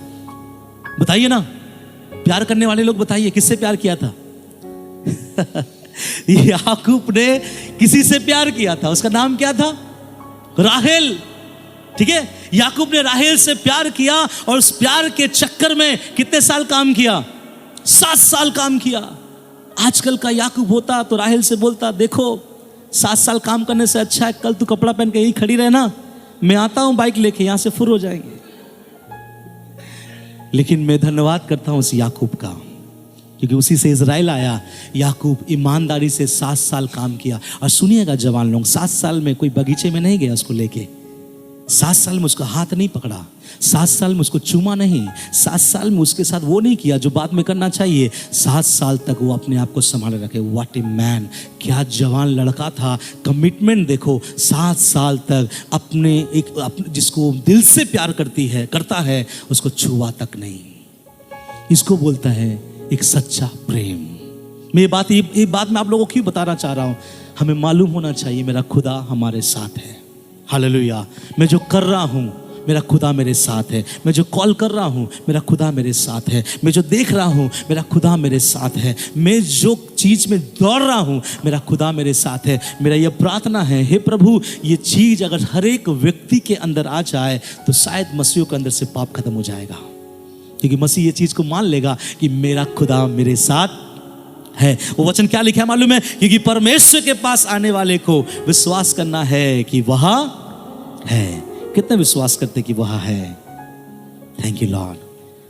बताइए ना, प्यार करने वाले लोग बताइए किससे प्यार किया था? याकूब ने किसी से प्यार किया था, उसका नाम क्या था? राहेल। ठीक है, याकूब ने राहेल से प्यार किया और उस प्यार के चक्कर में कितने साल काम किया? 7 साल काम किया। आजकल का याकूब होता तो राहेल से बोलता, देखो 7 साल काम करने से अच्छा है कल तू कपड़ा पहन के यहीं खड़ी रहना, मैं आता हूं बाइक लेके, यहां से फुर हो जाएंगे। लेकिन मैं धन्यवाद करता हूं उस याकूब का, क्योंकि उसी से इजराइल आया। याकूब ईमानदारी से 7 साल काम किया। और सुनिएगा जवान लोग, 7 साल में कोई बगीचे में नहीं गया उसको लेके, 7 साल में उसका हाथ नहीं पकड़ा, 7 साल में उसको चूमा नहीं, 7 साल में उसके साथ वो नहीं किया जो बाद में करना चाहिए। 7 साल तक वो अपने आप को संभाले रखे। व्हाट ए मैन, क्या जवान लड़का था। कमिटमेंट देखो, 7 साल तक अपने जिसको दिल से प्यार करता है उसको छुआ तक नहीं। इसको बोलता है एक सच्चा प्रेम। मैं ये बात मैं आप लोगों को क्यों बताना चाह रहा हूं? हमें मालूम होना चाहिए मेरा खुदा हमारे साथ है। हालेलुया। मैं जो कर रहा हूं मेरा खुदा मेरे साथ है। मैं जो कॉल कर रहा हूं मेरा खुदा मेरे साथ है। मैं जो देख रहा हूं मेरा खुदा मेरे साथ है। मैं जो चीज में दौड़ रहा हूं मेरा खुदा मेरे साथ है। मेरा यह प्रार्थना है, हे प्रभु, ये चीज अगर हर एक व्यक्ति के अंदर आ जाए तो शायद मसीह के अंदर से पाप खत्म हो जाएगा, क्योंकि मसीह ये चीज को मान लेगा कि मेरा खुदा मेरे साथ है। वो वचन क्या लिखा है मालूम है? क्योंकि परमेश्वर के पास आने वाले को विश्वास करना है कि वह है। कितने विश्वास करते कि वह है? Thank you Lord.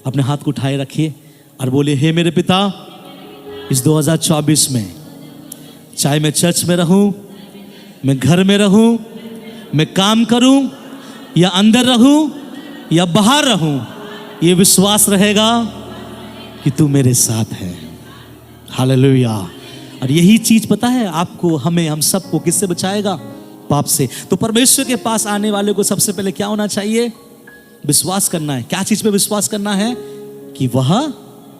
अपने हाथ को उठाए रखिए और बोलिए, हे मेरे पिता, इस 2024 में चाहे मैं चर्च में रहूं, मैं घर में रहूं, मैं काम करूं या अंदर रहूं या बाहर रहूं, ये विश्वास रहेगा कि तू मेरे साथ है। हालेलुया। और यही चीज पता है आपको, हमें, हम सबको किससे बचाएगा? पाप से। तो परमेश्वर के पास आने वाले को सबसे पहले क्या होना चाहिए? विश्वास करना है। क्या चीज पे विश्वास करना है? कि वह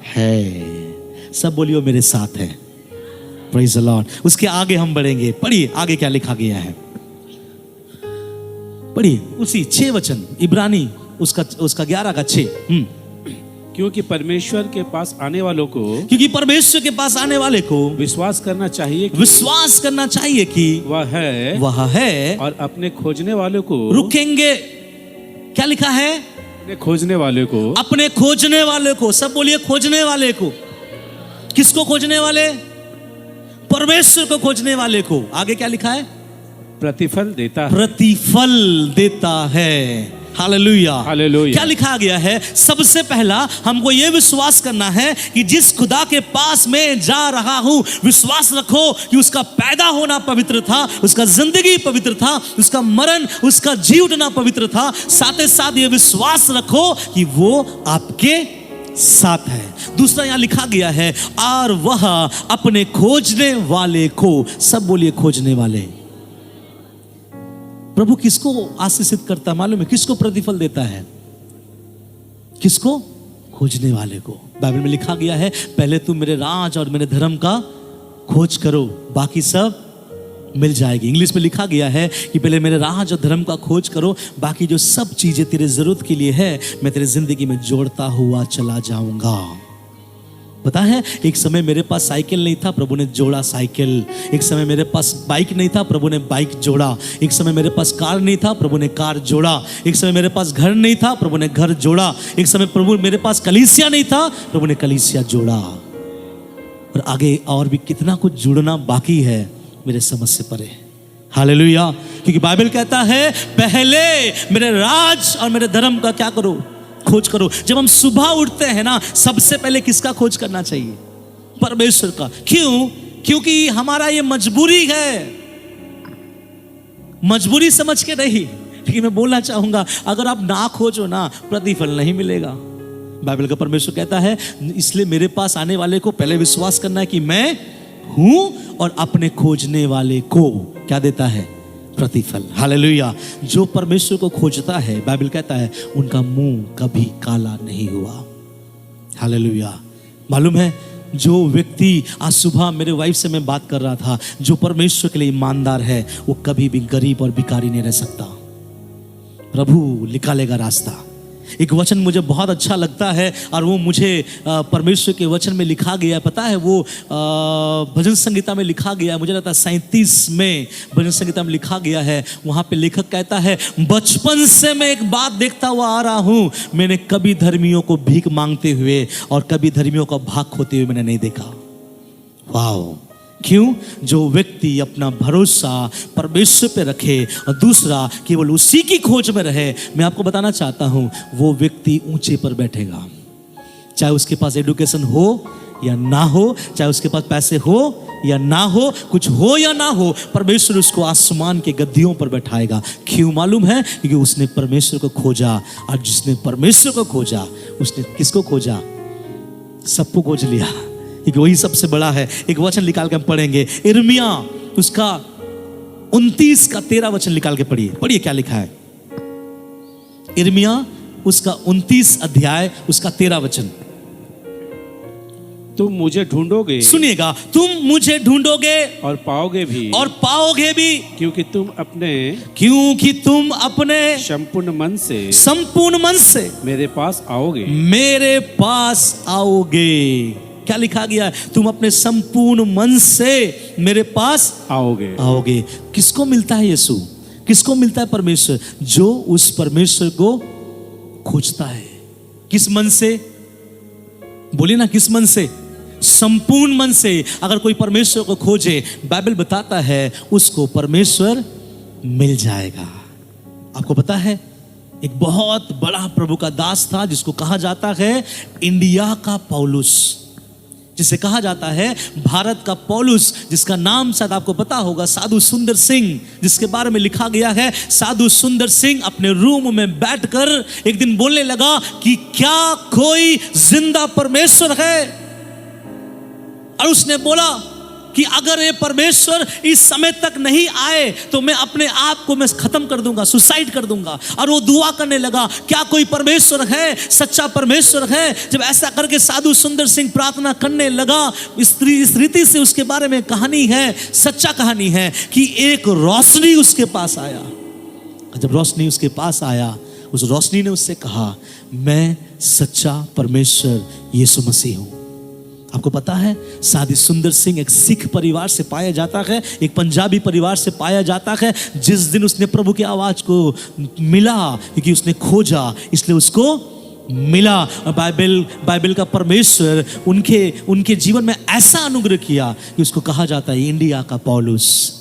है। सब बोलियो मेरे साथ है। Praise the Lord. उसके आगे हम बढ़ेंगे। पढ़िए आगे क्या लिखा गया है, पढ़िए उसी 6 वचन, इब्रानी उसका 11 का 6। क्योंकि परमेश्वर के पास आने वालों को, क्योंकि परमेश्वर के पास आने वाले को विश्वास करना चाहिए कि वह है, और अपने खोजने वालों को रुकेंगे। क्या लिखा है? अपने खोजने वाले को। सब बोलिए खोजने वाले को। किसको खोजने वाले? परमेश्वर को खोजने वाले को। आगे क्या लिखा है? प्रतिफल देता है। हालेलुया। क्या लिखा गया है? सबसे पहला हमको यह विश्वास करना है कि जिस खुदा के पास मैं जा रहा हूं, विश्वास रखो कि उसका पैदा होना पवित्र था, उसका जिंदगी पवित्र था, उसका मरण, उसका जी उठना पवित्र था। साथ ही साथ यह विश्वास रखो कि वो आपके साथ है। दूसरा यहां लिखा गया है, और वह अपने खोजने वाले को। सब बोलिए खोजने वाले। प्रभु किसको आशीषित करता है मालूम है? किसको प्रतिफल देता है? किसको? खोजने वाले को। बाइबल में लिखा गया है, पहले तुम मेरे राज और मेरे धर्म का खोज करो, बाकी सब मिल जाएगी। इंग्लिश में लिखा गया है कि पहले मेरे राज और धर्म का खोज करो, बाकी जो सब चीजें तेरे जरूरत के लिए है मैं तेरे जिंदगी में जोड़ता हुआ चला जाऊंगा। पता है, एक समय मेरे पास साइकिल नहीं था, प्रभु ने जोड़ा साइकिल। एक समय मेरे पास बाइक नहीं था, प्रभु ने बाइक जोड़ा। एक समय मेरे पास कार नहीं था, प्रभु ने कार जोड़ा। एक समय मेरे पास घर नहीं था, प्रभु ने घर जोड़ा। एक समय प्रभु मेरे पास कलीसिया नहीं था, प्रभु ने कलीसिया जोड़ा। और आगे और भी कितना कुछ जुड़ना बाकी है मेरे समझ से परे। हालेलुया। क्योंकि बाइबल कहता है पहले मेरे राज और मेरे धर्म का क्या करो? खोज करो। जब हम सुबह उठते हैं ना, सबसे पहले किसका खोज करना चाहिए? परमेश्वर का। क्यों? क्योंकि हमारा ये मजबूरी है। मजबूरी समझ के नहीं, लेकिन मैं बोलना चाहूंगा, अगर आप ना खोजो ना, प्रतिफल नहीं मिलेगा। बाइबल का परमेश्वर कहता है, इसलिए मेरे पास आने वाले को पहले विश्वास करना है कि मैं हूं, और अपने खोजने वाले को क्या देता है? प्रतिफल। हालेलुया। जो परमेश्वर को खोजता है, बाइबल कहता है, उनका मुंह कभी काला नहीं हुआ। हालेलुया। मालूम है, जो व्यक्ति आज सुबह मेरे वाइफ से मैं बात कर रहा था, जो परमेश्वर के लिए ईमानदार है, वो कभी भी गरीब और भिखारी नहीं रह सकता। प्रभु निकालेगा रास्ता। एक वचन मुझे बहुत अच्छा लगता है, और वो मुझे परमेश्वर के वचन में लिखा गया है। पता है, वो भजन संगीता में लिखा गया है। मुझे लगता है 37 में भजन संगीता में लिखा गया है। वहां पे लेखक कहता है, बचपन से मैं एक बात देखता हुआ आ रहा हूं, मैंने कभी धर्मियों को भीख मांगते हुए और कभी धर्मियों का भाग खोते हुए मैंने नहीं देखा। वाह। क्यों? जो व्यक्ति अपना भरोसा परमेश्वर पे रखे और दूसरा केवल उसी की खोज में रहे, मैं आपको बताना चाहता हूं, वो व्यक्ति ऊंचे पर बैठेगा। चाहे उसके पास एजुकेशन हो या ना हो, चाहे उसके पास पैसे हो या ना हो, कुछ हो या ना हो, परमेश्वर उसको आसमान के गद्दियों पर बैठाएगा। क्यों मालूम है? क्योंकि उसने परमेश्वर को खोजा, और जिसने परमेश्वर को खोजा उसने किसको खोजा? सबको खोज लिया, क्योंकि वही सबसे बड़ा है। एक वचन निकाल के हम पढ़ेंगे, यिर्मयाह उसका 29 का 13 वचन निकाल के पढ़िए क्या लिखा है। यिर्मयाह उसका 29 अध्याय उसका 13 वचन। तुम मुझे ढूंढोगे, सुनिएगा, तुम मुझे ढूंढोगे और पाओगे भी, क्योंकि तुम अपने संपूर्ण मन से मेरे पास आओगे। क्या लिखा गया है? तुम अपने संपूर्ण मन से मेरे पास आओगे। किसको मिलता है यीशु? किसको मिलता है परमेश्वर? जो उस परमेश्वर को खोजता है। किस मन से? बोलिए ना, किस मन से? संपूर्ण मन से। अगर कोई परमेश्वर को खोजे, बाइबल बताता है उसको परमेश्वर मिल जाएगा। आपको पता है, एक बहुत बड़ा प्रभु का दास था जिसको कहा जाता है इंडिया का पौलुस, जिसे कहा जाता है भारत का पौलुस, जिसका नाम शायद आपको पता होगा, साधु सुंदर सिंह, जिसके बारे में लिखा गया है साधु सुंदर सिंह अपने रूम में बैठकर एक दिन बोलने लगा कि क्या कोई जिंदा परमेश्वर है? और उसने बोला कि अगर ये परमेश्वर इस समय तक नहीं आए तो मैं अपने आप को मैं खत्म कर दूंगा, सुसाइड कर दूंगा। और वो दुआ करने लगा, क्या कोई परमेश्वर है, सच्चा परमेश्वर है? जब ऐसा करके साधु सुंदर सिंह प्रार्थना करने लगा, इस रीति से उसके बारे में कहानी है, सच्चा कहानी है कि एक रोशनी उसके पास आया। जब रोशनी उसके पास आया, उस रोशनी ने उससे कहा, मैं सच्चा परमेश्वर यीशु मसीह हूं। आपको पता है, साधु सुंदर सिंह एक सिख परिवार से पाया जाता है, एक पंजाबी परिवार से पाया जाता है। जिस दिन उसने प्रभु की आवाज को मिला, क्योंकि उसने खोजा इसलिए उसको मिला। और बाइबल का परमेश्वर उनके जीवन में ऐसा अनुग्रह किया कि उसको कहा जाता है इंडिया का पौलुस।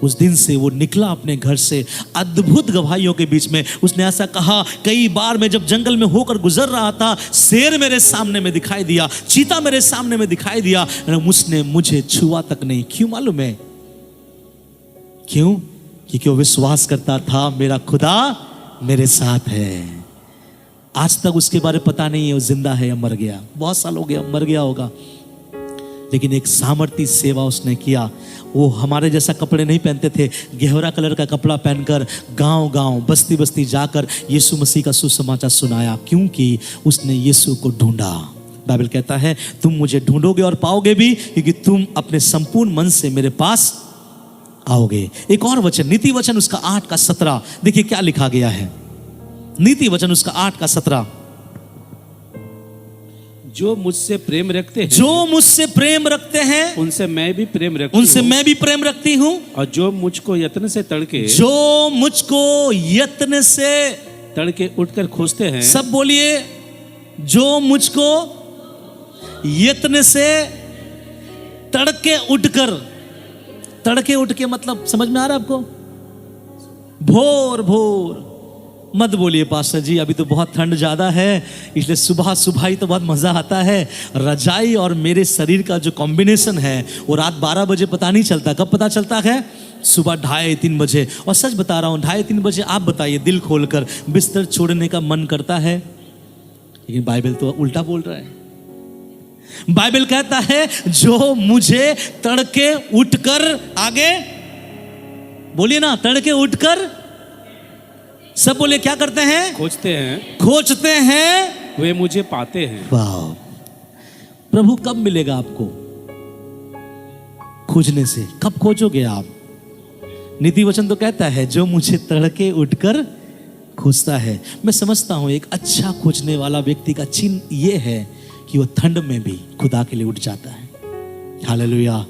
उस दिन से वो निकला अपने घर से अद्भुत गवाहियों के बीच में। उसने ऐसा कहा, कई बार मैं जब जंगल में होकर गुजर रहा था, शेर मेरे सामने में दिखाई दिया, चीता मेरे सामने में दिखाई दिया, उसने मुझे छुआ तक नहीं। क्यों मालूम है? क्यों? क्योंकि वो विश्वास करता था मेरा खुदा मेरे साथ है। आज तक उसके बारे में पता नहीं है वो जिंदा है या मर गया। बहुत साल हो गया, मर गया होगा, लेकिन एक सामर्थ्य सेवा उसने किया। वो हमारे जैसा कपड़े नहीं पहनते थे, गहरा कलर का कपड़ा पहनकर गांव-गांव, बस्ती-बस्ती जाकर यीशु मसीह का सुसमाचार सुनाया, क्योंकि उसने यीशु को ढूंढा। बाइबल कहता है तुम मुझे ढूंढोगे और पाओगे भी, क्योंकि तुम अपने संपूर्ण मन से मेरे पास आओगे। एक और वचन, नीति वचन उसका 8 का 17, देखिए क्या लिखा गया है। नीति वचन उसका 8 का 17, जो मुझसे प्रेम रखते हैं, उनसे मैं भी प्रेम रखती हूँ। और जो मुझको यत्न से तड़के उठकर खोजते हैं। सब बोलिए, जो मुझको यत्न से तड़के उठ के मतलब समझ में आ रहा है आपको? भोर मत बोलिए पास्टर जी, अभी तो बहुत ठंड ज़्यादा है, इसलिए सुबह ही तो बहुत मज़ा आता है। रजाई और मेरे शरीर का जो कॉम्बिनेशन है वो रात 12 बजे पता नहीं चलता। कब पता चलता है? सुबह 2:30-3 बजे। और सच बता रहा हूँ, 2:30-3 बजे आप बताइए, दिल खोलकर बिस्तर छोड़ने का मन करता है? लेकिन बाइबल तो उल्टा बोल रहा है। बाइबल कहता है जो मुझे तड़के उठकर, आगे बोलिए ना, तड़के उठकर, सब बोले क्या करते हैं? खोजते हैं, वे मुझे पाते हैं। वाह! प्रभु कब मिलेगा आपको? खोजने से। कब खोजोगे आप? नीति वचन तो कहता है जो मुझे तड़के उठकर खोजता है। मैं समझता हूं एक अच्छा खोजने वाला व्यक्ति का चिन्ह यह है कि वो ठंड में भी खुदा के लिए उठ जाता है। हालेलुया!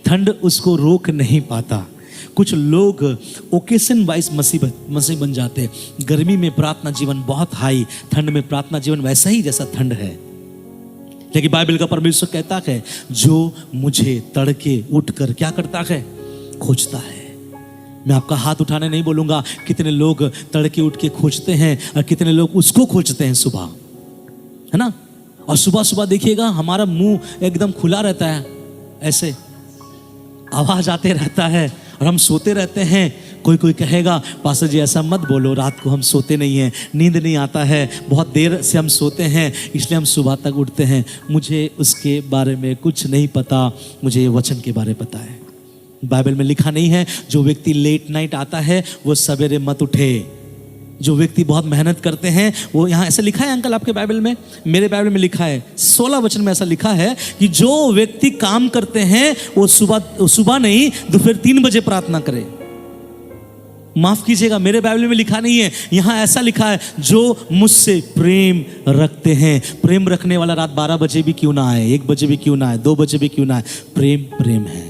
ठंड उसको रोक नहीं पाता। कुछ लोग ओकेशन वाइज मसीह बन जाते हैं। गर्मी में प्रार्थना जीवन बहुत हाई, ठंड में प्रार्थना जीवन वैसा ही जैसा ठंड है। लेकिन बाइबल का परमेश्वर कहता है जो मुझे तड़के उठकर क्या करता है? खोजता है। मैं आपका हाथ उठाने नहीं बोलूंगा कितने लोग तड़के उठ के खोजते हैं और कितने लोग उसको खोजते हैं सुबह, है ना? और सुबह सुबह देखिएगा हमारा मुंह एकदम खुला रहता है ऐसे, आवाज आते रहता है और हम सोते रहते हैं। कोई कोई कहेगा पास्टर जी ऐसा मत बोलो, रात को हम सोते नहीं हैं, नींद नहीं आता है, बहुत देर से हम सोते हैं इसलिए हम सुबह तक उठते हैं। मुझे उसके बारे में कुछ नहीं पता, मुझे ये वचन के बारे में पता है। बाइबल में लिखा नहीं है जो व्यक्ति लेट नाइट आता है वो सवेरे मत उठे। जो व्यक्ति बहुत मेहनत करते हैं वो, यहाँ ऐसा लिखा है अंकल आपके बाइबल में? मेरे बाइबल में लिखा है 16 वचन में ऐसा लिखा है कि जो व्यक्ति काम करते हैं वो सुबह नहीं दोपहर 3 बजे प्रार्थना करे। माफ कीजिएगा, मेरे बाइबल में लिखा नहीं है, यहाँ ऐसा लिखा है जो मुझसे प्रेम रखते हैं। प्रेम रखने वाला रात 12 बजे भी क्यों ना आए, 1 बजे भी क्यों ना आए, 2 बजे भी क्यों ना आए, प्रेम प्रेम है।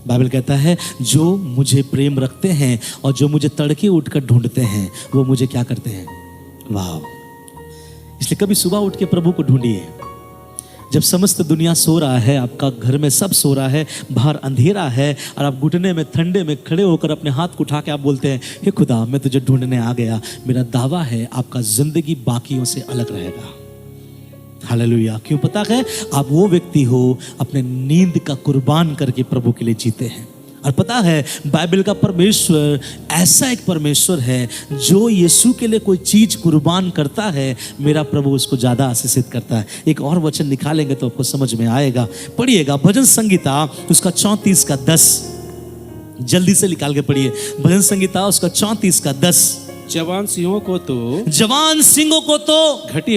बाइबल कहता है जो मुझे प्रेम रखते हैं और जो मुझे तड़के उठकर ढूंढते हैं वो मुझे क्या करते हैं, वाह। इसलिए कभी सुबह उठ के प्रभु को ढूंढिए। जब समस्त दुनिया सो रहा है, आपका घर में सब सो रहा है, बाहर अंधेरा है और आप घुटने में ठंडे में खड़े होकर अपने हाथ को उठा के आप बोलते हैं हे खुदा मैं तुझे ढूंढने आ गया। मेरा दावा है आपका जिंदगी बाकियों से अलग रहेगा। हालेलुया। क्यों? पता है आप वो व्यक्ति हो अपने नींद का कुर्बान करके प्रभु के लिए जीते हैं। और पता है बाइबल का परमेश्वर ऐसा एक परमेश्वर है जो यीशु के लिए कोई चीज कुर्बान करता है, मेरा प्रभु उसको ज्यादा आशीषित करता है। एक और वचन निकालेंगे तो आपको समझ में आएगा। पढ़िएगा भजन संगीता उसका 34 का 10, जल्दी से निकाल के पढ़िए। भजन संगीता उसका 34 का 10। जवान सिंहों को तो घटी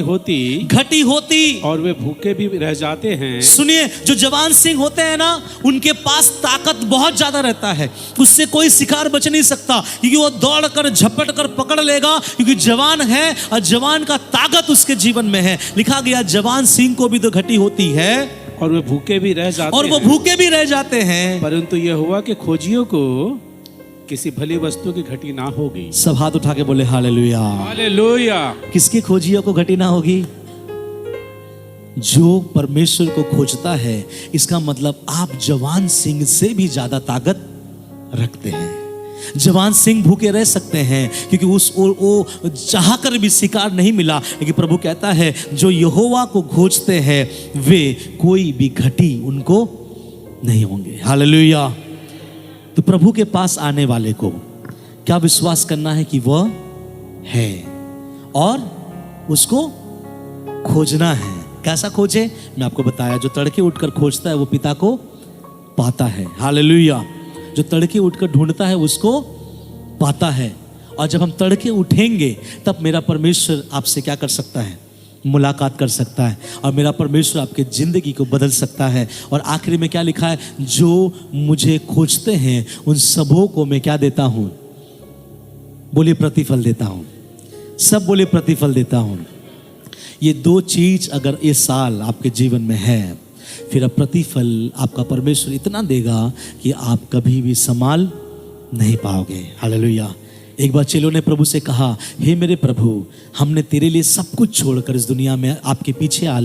होती और वे भूखे भी रह जाते हैं। सुनिए, जो जवान सिंह होते हैं ना उनके पास ताकत बहुत ज्यादा रहता है, उससे कोई शिकार बच नहीं सकता क्योंकि वो दौड़ कर झपट कर पकड़ लेगा, क्योंकि जवान है और जवान का ताकत उसके जीवन में है। लिखा गया जवान सिंह को भी तो घटी होती है और वे भूखे भी रह जाते हैं, परंतु यहोवा के खोजियों को किसी भली वस्तु की घटी ना होगी। सब हाथ उठा के बोले हालेलुया। हालेलुया। किसकी खोजियों को घटी ना होगी? जो परमेश्वर को खोजता है। इसका मतलब आप जवान सिंह से भी ज्यादा ताकत रखते हैं। जवान सिंह भूखे रह सकते हैं क्योंकि वो चाहकर भी शिकार नहीं मिला, लेकिन प्रभु कहता है जो यहोवा को खोजते हैं वे कोई भी घटी उनको नहीं होंगे। हालेलुया। तो प्रभु के पास आने वाले को क्या विश्वास करना है कि वह है और उसको खोजना है। कैसा खोजे? मैं आपको बताया, जो तड़के उठकर खोजता है वो पिता को पाता है। हालेलुया। जो तड़के उठकर ढूंढता है उसको पाता है। और जब हम तड़के उठेंगे तब मेरा परमेश्वर आपसे क्या कर सकता है, मुलाकात कर सकता है और मेरा परमेश्वर आपके जिंदगी को बदल सकता है। और आखिरी में क्या लिखा है, जो मुझे खोजते हैं उन सबों को मैं क्या देता हूं, बोलिए प्रतिफल देता हूं। सब बोलिए प्रतिफल देता हूं। ये 2 चीज अगर इस साल आपके जीवन में है, फिर अब प्रतिफल आपका परमेश्वर इतना देगा कि आप कभी भी संभाल नहीं पाओगे। हालेलुया। एक बार चेलों ने प्रभु से कहा, हे मेरे प्रभु, हमने तेरे लिए सब कुछ छोड़कर इस दुनिया में आपके पीछे आ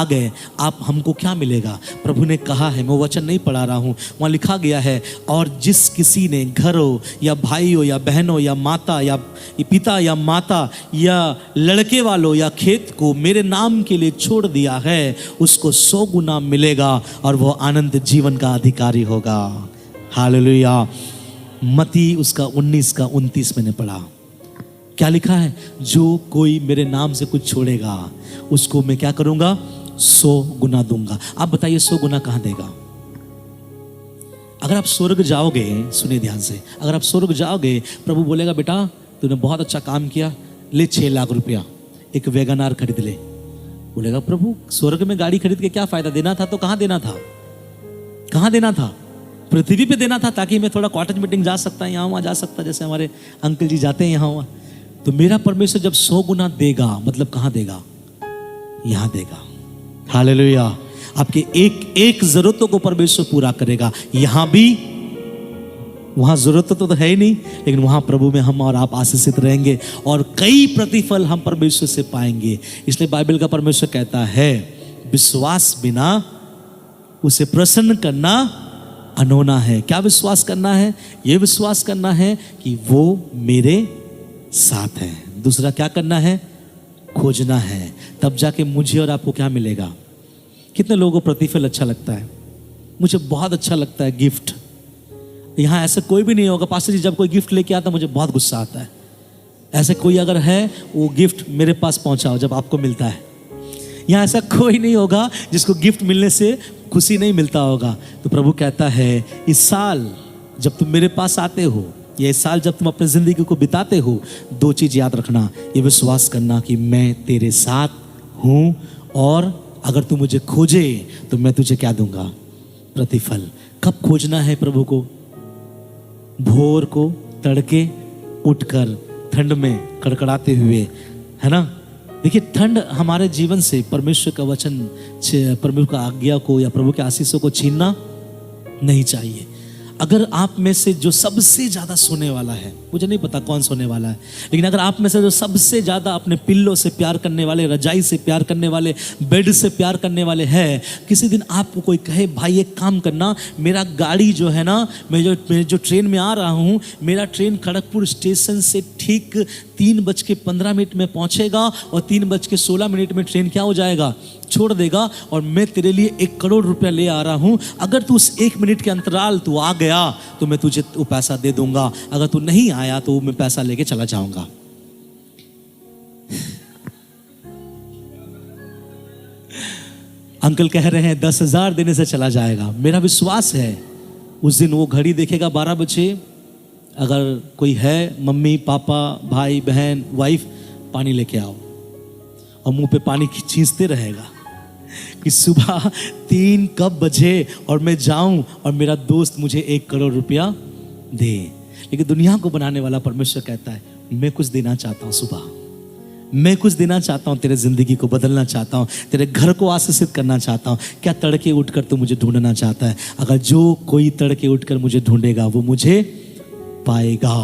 गए, आप हमको क्या मिलेगा? प्रभु ने कहा है, मैं वचन नहीं पढ़ा रहा हूँ, वहाँ लिखा गया है, और जिस किसी ने घर हो या भाई हो या बहन हो या माता या पिता या माता या लड़के वालों या खेत को मेरे नाम के लिए छोड़ दिया है उसको 100 गुना मिलेगा और वह आनंद जीवन का अधिकारी होगा। हालेलुया। मती उसका 19 का 29 मैंने पढ़ा। क्या लिखा है? जो कोई मेरे नाम से कुछ छोड़ेगा उसको मैं क्या करूंगा, 100 गुना दूंगा। आप बताइए 100 गुना कहां देगा? अगर आप स्वर्ग जाओगे, सुनिए ध्यान से, अगर आप स्वर्ग जाओगे प्रभु बोलेगा बेटा तूने बहुत अच्छा काम किया, ले 6 लाख रुपया एक वैगनार खरीद ले। बोलेगा प्रभु स्वर्ग में गाड़ी खरीद के क्या फायदा, देना था तो कहां देना था, कहां देना था? पृथ्वी पे देना था ताकि मैं थोड़ा कॉटेज मीटिंग जा सकता, यहाँ वहाँ जा सकता, जैसे हमारे अंकल जी जाते हैं यहाँ वहाँ। तो मेरा परमेश्वर जब 100 गुना देगा, मतलब कहाँ देगा? यहाँ देगा। हालेलुया। आपके एक जरूरतों को परमेश्वर पूरा करेगा। यहाँ भी, वहाँ जरूरत तो है ही नहीं, लेकिन वहाँ प्रभु में हम और आप आशीषित रहेंगे और कई प्रतिफल हम परमेश्वर से पाएंगे। इसलिए बाइबल का परमेश्वर कहता है विश्वास बिना उसे प्रसन्न करना अनोना है। क्या विश्वास करना है? ये विश्वास करना है कि वो मेरे साथ है। दूसरा क्या करना है? खोजना है। तब जाके मुझे और आपको क्या मिलेगा? कितने लोगों को प्रतिफल अच्छा लगता है? मुझे बहुत अच्छा लगता है गिफ्ट। यहाँ ऐसा कोई भी नहीं होगा पास्टर जी जब कोई गिफ्ट लेके आता मुझे बहुत गुस्सा आता है। ऐसे कोई अगर है वो गिफ्ट मेरे पास पहुंचाओ जब आपको मिलता है। यहाँ ऐसा कोई नहीं होगा जिसको गिफ्ट मिलने से खुशी नहीं मिलता होगा। तो प्रभु कहता है इस साल जब तुम मेरे पास आते हो, ये इस साल जब तुम अपनी जिंदगी को बिताते हो, 2 चीज याद रखना, ये विश्वास करना कि मैं तेरे साथ हूँ, और अगर तू मुझे खोजे तो मैं तुझे क्या दूंगा? प्रतिफल। कब खोजना है प्रभु को? भोर को, तड़के उठकर, ठंड में कड़कड़ाते हुए, है ना। देखिए ठंड हमारे जीवन से परमेश्वर का वचन, परमेश्वर का आज्ञा को या प्रभु के आशीषों को छीनना नहीं चाहिए। अगर आप में से जो सबसे ज्यादा सोने वाला है, मुझे नहीं पता कौन सोने वाला है, लेकिन अगर आप में से जो सबसे ज्यादा अपने पिल्लों से प्यार करने वाले, रजाई से प्यार करने वाले, बेड से प्यार करने वाले हैं, किसी दिन आपको कोई कहे भाई एक काम करना, मेरा गाड़ी जो है ना, मैं जो ट्रेन में आ रहा हूँ, मेरा ट्रेन खड़गपुर स्टेशन से ठीक 3:15 में पहुंचेगा और 3:16 में ट्रेन क्या हो जाएगा? छोड़ देगा, और मैं तेरे लिए 1 करोड़ रुपया ले आ रहा हूं। अगर तू उस 1 मिनट के अंतराल तू आ गया तो मैं तुझे वो पैसा दे दूंगा, अगर तू नहीं आया तो मैं पैसा लेके चला जाऊंगा। अंकल कह रहे हैं 10,000 देने से चला जाएगा। मेरा विश्वास है उस दिन वो घड़ी देखेगा 12 बजे, अगर कोई है मम्मी पापा भाई बहन वाइफ, पानी लेके आओ, और मुंह पे पानी खींचते रहेगा कि सुबह 3 कब बजे और मैं जाऊं और मेरा दोस्त मुझे 1 करोड़ रुपया दे। लेकिन दुनिया को बनाने वाला परमेश्वर कहता है मैं कुछ देना चाहता हूं, सुबह मैं कुछ देना चाहता हूं, तेरे जिंदगी को बदलना चाहता हूं, तेरे घर को आशीषित करना चाहता हूं। क्या तड़के उठकर तू मुझे ढूंढना चाहता है? अगर जो कोई तड़के उठकर मुझे ढूंढेगा वो मुझे पाएगा।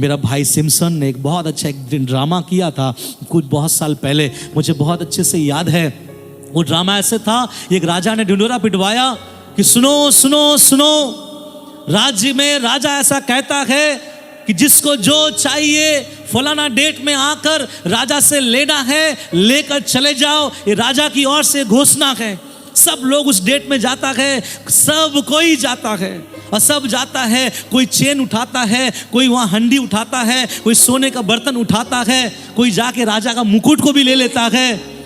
मेरा भाई सिम्सन ने एक बहुत अच्छा एक ड्रामा किया था कुछ बहुत साल पहले, मुझे बहुत अच्छे से याद है। वो ड्रामा ऐसे था, एक राजा ने ढिंढोरा पिटवाया कि सुनो सुनो सुनो, राज्य में राजा ऐसा कहता है कि जिसको जो चाहिए फलाना डेट में आकर राजा से लेना है, लेकर चले जाओ, ये राजा की ओर से घोषणा है। सब लोग उस डेट में जाता है, सब कोई जाता है और सब जाता है। कोई चेन उठाता है, कोई वहाँ हंडी उठाता है, कोई सोने का बर्तन उठाता है, कोई जाके राजा का मुकुट को भी ले लेता है।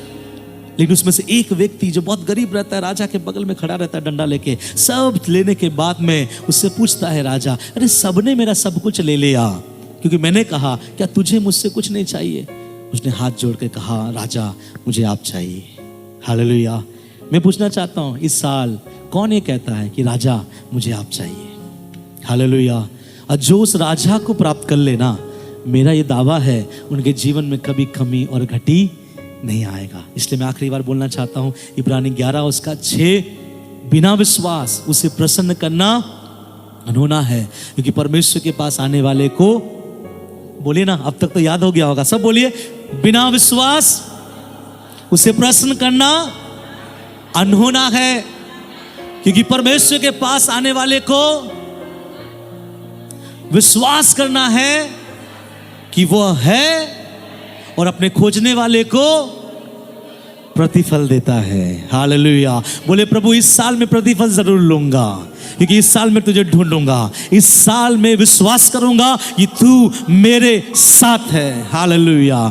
लेकिन उसमें से एक व्यक्ति जो बहुत गरीब रहता है, राजा के बगल में खड़ा रहता है डंडा लेके। सब लेने के बाद में उससे पूछता है राजा, अरे सबने मेरा सब कुछ ले लिया, क्योंकि मैंने कहा क्या तुझे मुझसे कुछ नहीं चाहिए? उसने हाथ जोड़ के कहा, राजा मुझे आप चाहिए। हालेलुया। मैं पूछना चाहता हूँ इस साल कौन ये कहता है कि राजा मुझे आप चाहिए? हालेलुया। और जो उस राजा को प्राप्त कर लेना, मेरा ये दावा है उनके जीवन में कभी कमी और घटी नहीं आएगा। इसलिए मैं आखिरी बार बोलना चाहता हूँ, इब्रानी 11:6, बिना विश्वास उसे प्रसन्न करना अनहोना है, क्योंकि परमेश्वर के पास आने वाले को, बोलिए ना, अब तक तो याद हो गया होगा, सब बोलिए, बिना विश्वास उसे प्रसन्न करना अनहोना है, क्योंकि परमेश्वर के पास आने वाले को विश्वास करना है कि वो है और अपने खोजने वाले को प्रतिफल देता है। हालेलुया। बोले प्रभु इस साल में प्रतिफल जरूर लूंगा, क्योंकि इस साल में तुझे ढूंढूंगा, इस साल में विश्वास करूंगा कि तू मेरे साथ है। हालेलुया।